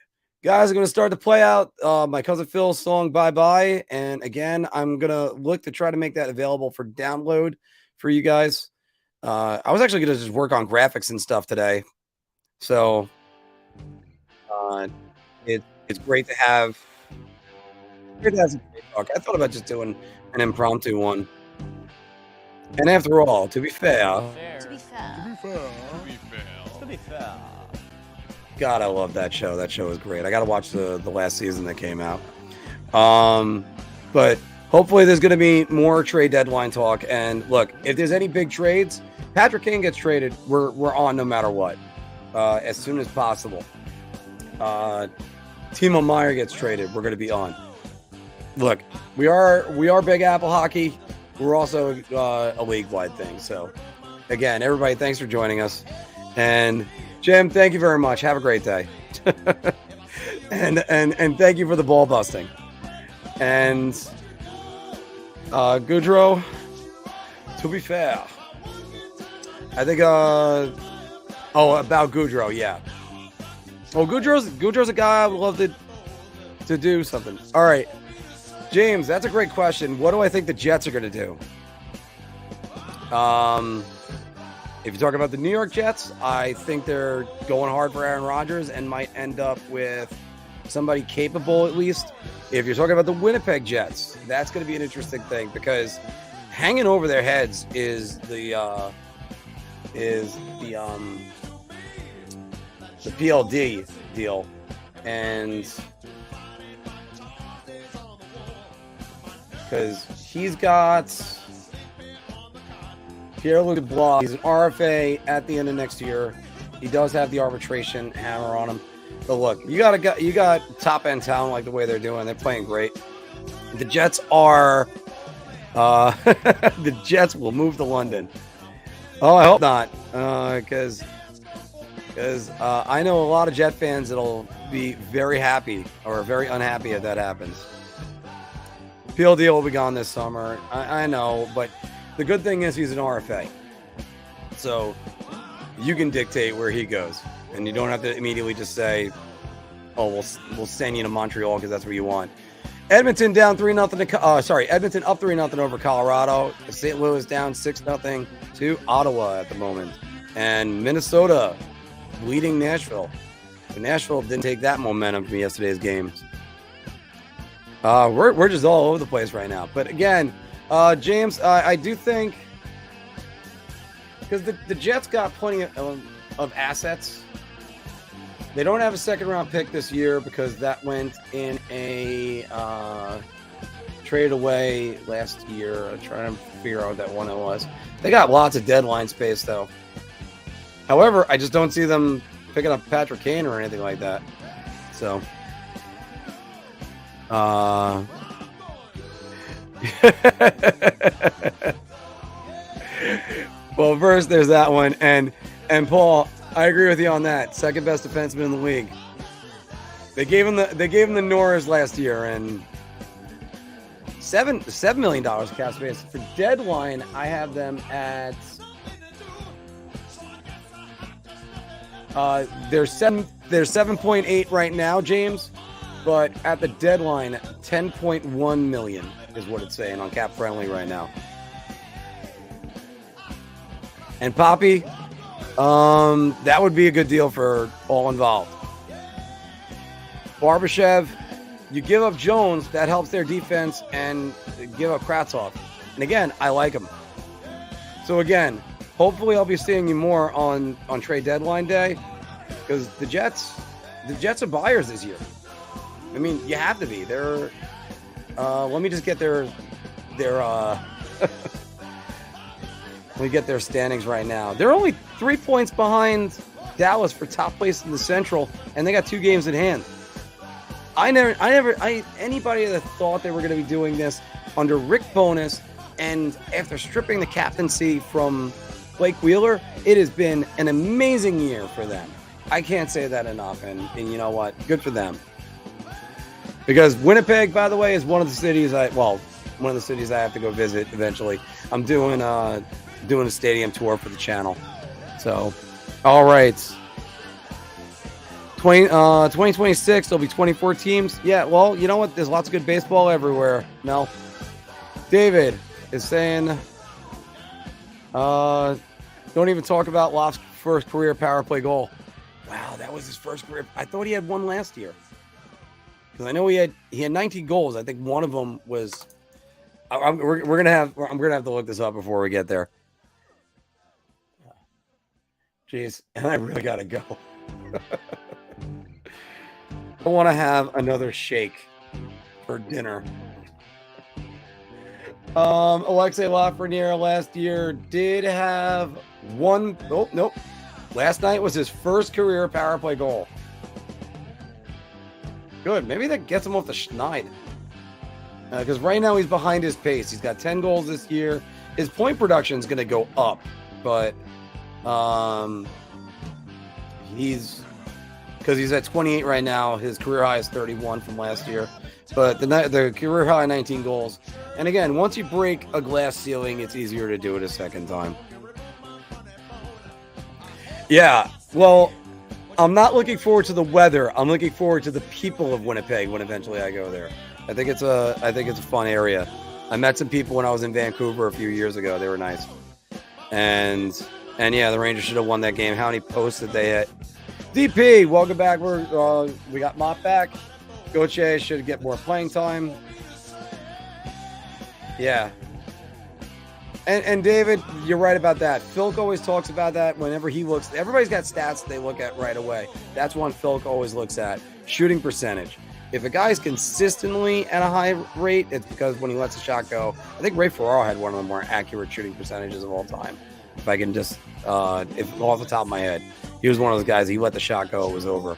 guys, I'm going to start to play out my cousin Phil's song "Bye Bye," and again, I'm going to look to try to make that available for download for you guys. I was actually going to just work on graphics and stuff today, so it's great to have. It has a great talk. I thought about just doing an impromptu one. And after all, to be fair, God, I love that show. That show is great. I got to watch the last season that came out. But hopefully there's going to be more trade deadline talk. And look, if there's any big trades, Patrick Kane gets traded. We're on no matter what, as soon as possible. Timo Meier gets traded. We're going to be on. Look, we are Big Apple Hockey. We're also a league-wide thing. So, again, everybody, thanks for joining us. And Jim, thank you very much. Have a great day. and thank you for the ball busting. And Goudreau, to be fair, I think about Goudreau, yeah. Oh, Goudreau's a guy I would love to do something. All right. James, that's a great question. What do I think the Jets are going to do? If you talk about the New York Jets, I think they're going hard for Aaron Rodgers and might end up with somebody capable at least. If you're talking about the Winnipeg Jets, that's going to be an interesting thing because hanging over their heads is the PLD deal, and because he's got Pierre-Luc Dubois. He's an RFA at the end of next year. He does have the arbitration hammer on him. But look, you got top end talent like the way they're doing. They're playing great. The Jets are the Jets will move to London. Oh, I hope not, because I know a lot of Jet fans that'll be very happy or very unhappy if that happens. Peel deal will be gone this summer. I know, but the good thing is he's an RFA, so you can dictate where he goes, and you don't have to immediately just say, "Oh, we'll send you to Montreal because that's where you want." Edmonton down 3-0 to Edmonton up 3-0 over Colorado. St. Louis down 6-0 to Ottawa at the moment, and Minnesota leading Nashville. But Nashville didn't take that momentum from yesterday's games. We're just all over the place right now. But again, James, I do think because the Jets got plenty of assets. They don't have a second-round pick this year because that went in a trade away last year. I'm trying to figure out what that one it was. They got lots of deadline space, though. However, I just don't see them picking up Patrick Kane or anything like that. So, well, first there's that one, and Paul, I agree with you on that. Second best defenseman in the league. They gave him the Norris last year, and $7 million cap space for deadline. I have them at they're 7.8 right now, James, but at the deadline, 10.1 million is what it's saying on Cap Friendly right now. And Poppy, that would be a good deal for all involved. Barbashev, you give up Jones, that helps their defense, and give up Kravtsov. And again, I like him. So again, hopefully I'll be seeing you more on trade deadline day, because the Jets are buyers this year. I mean, you have to be. They're let me just get their let me get their standings right now. They're only 3 points behind Dallas for top place in the Central, and they got 2 games in hand. Anybody that thought they were going to be doing this under Rick Bowness, and after stripping the captaincy from Blake Wheeler, it has been an amazing year for them. I can't say that enough, and you know what? Good for them. Because Winnipeg, by the way, is one of the cities I have to go visit eventually. I'm doing a stadium tour for the channel. So, all right. 2026, there'll be 24 teams. Yeah, well, you know what? There's lots of good baseball everywhere. No. David is saying, don't even talk about Loft's first career power play goal. Wow, that was his first career. I thought he had one last year. Because I know he had 19 goals. I think one of them was. I'm gonna have to look this up before we get there. Jeez, and I really gotta go. I want to have another shake for dinner. Alexei Lafreniere last year did have one. Oh, nope. Last night was his first career power play goal. Good. Maybe that gets him off the schneid. Because right now he's behind his pace. He's got 10 goals this year. His point production is going to go up, but he's at 28 right now. His career high is 31 from last year, but the career high 19 goals. And again, once you break a glass ceiling, it's easier to do it a second time. Yeah, well, I'm not looking forward to the weather. I'm looking forward to the people of Winnipeg when eventually I go there. I think it's a fun area. I met some people when I was in Vancouver a few years ago. They were nice. And yeah, the Rangers should have won that game. How many posts did they hit? DP, welcome back. We got Motte back. Gauthier should get more playing time. Yeah. And David, you're right about that. Philk always talks about that whenever he looks. Everybody's got stats they look at right away. That's one Philk always looks at. Shooting percentage. If a guy's consistently at a high rate, it's because when he lets a shot go. I think Ray Ferraro had one of the more accurate shooting percentages of all time. If I can just, if off the top of my head, he was one of those guys. He let the shot go, it was over.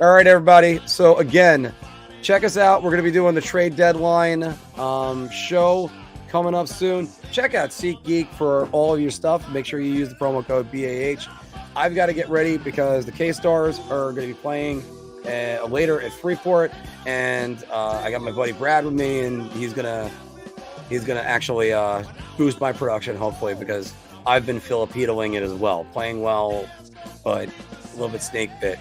All right, everybody. So again, check us out. We're going to be doing the trade deadline show coming up soon. Check out SeatGeek for all of your stuff. Make sure you use the promo code BAH. I've got to get ready because the K-Stars are going to be playing later at Freeport, and I got my buddy Brad with me, and he's gonna actually boost my production, hopefully, because I've been Filipinoing it as well, playing well, but a little bit snake bit.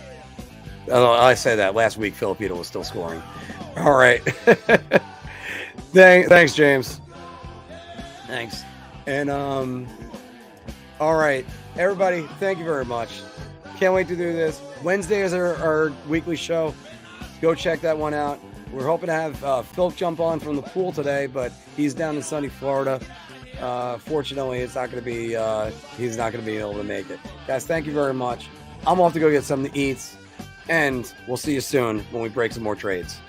I say that last week, Filipino was still scoring. All right, thanks, James. Thanks, and all right, everybody, thank you very much. Can't wait to do this. Wednesday is our weekly show. Go check that one out. We're hoping to have Phil jump on from the pool today, but he's down in sunny Florida. Fortunately, it's not going to be. He's not going to be able to make it. Guys, thank you very much. I'm off to go get something to eat, and we'll see you soon when we break some more trades.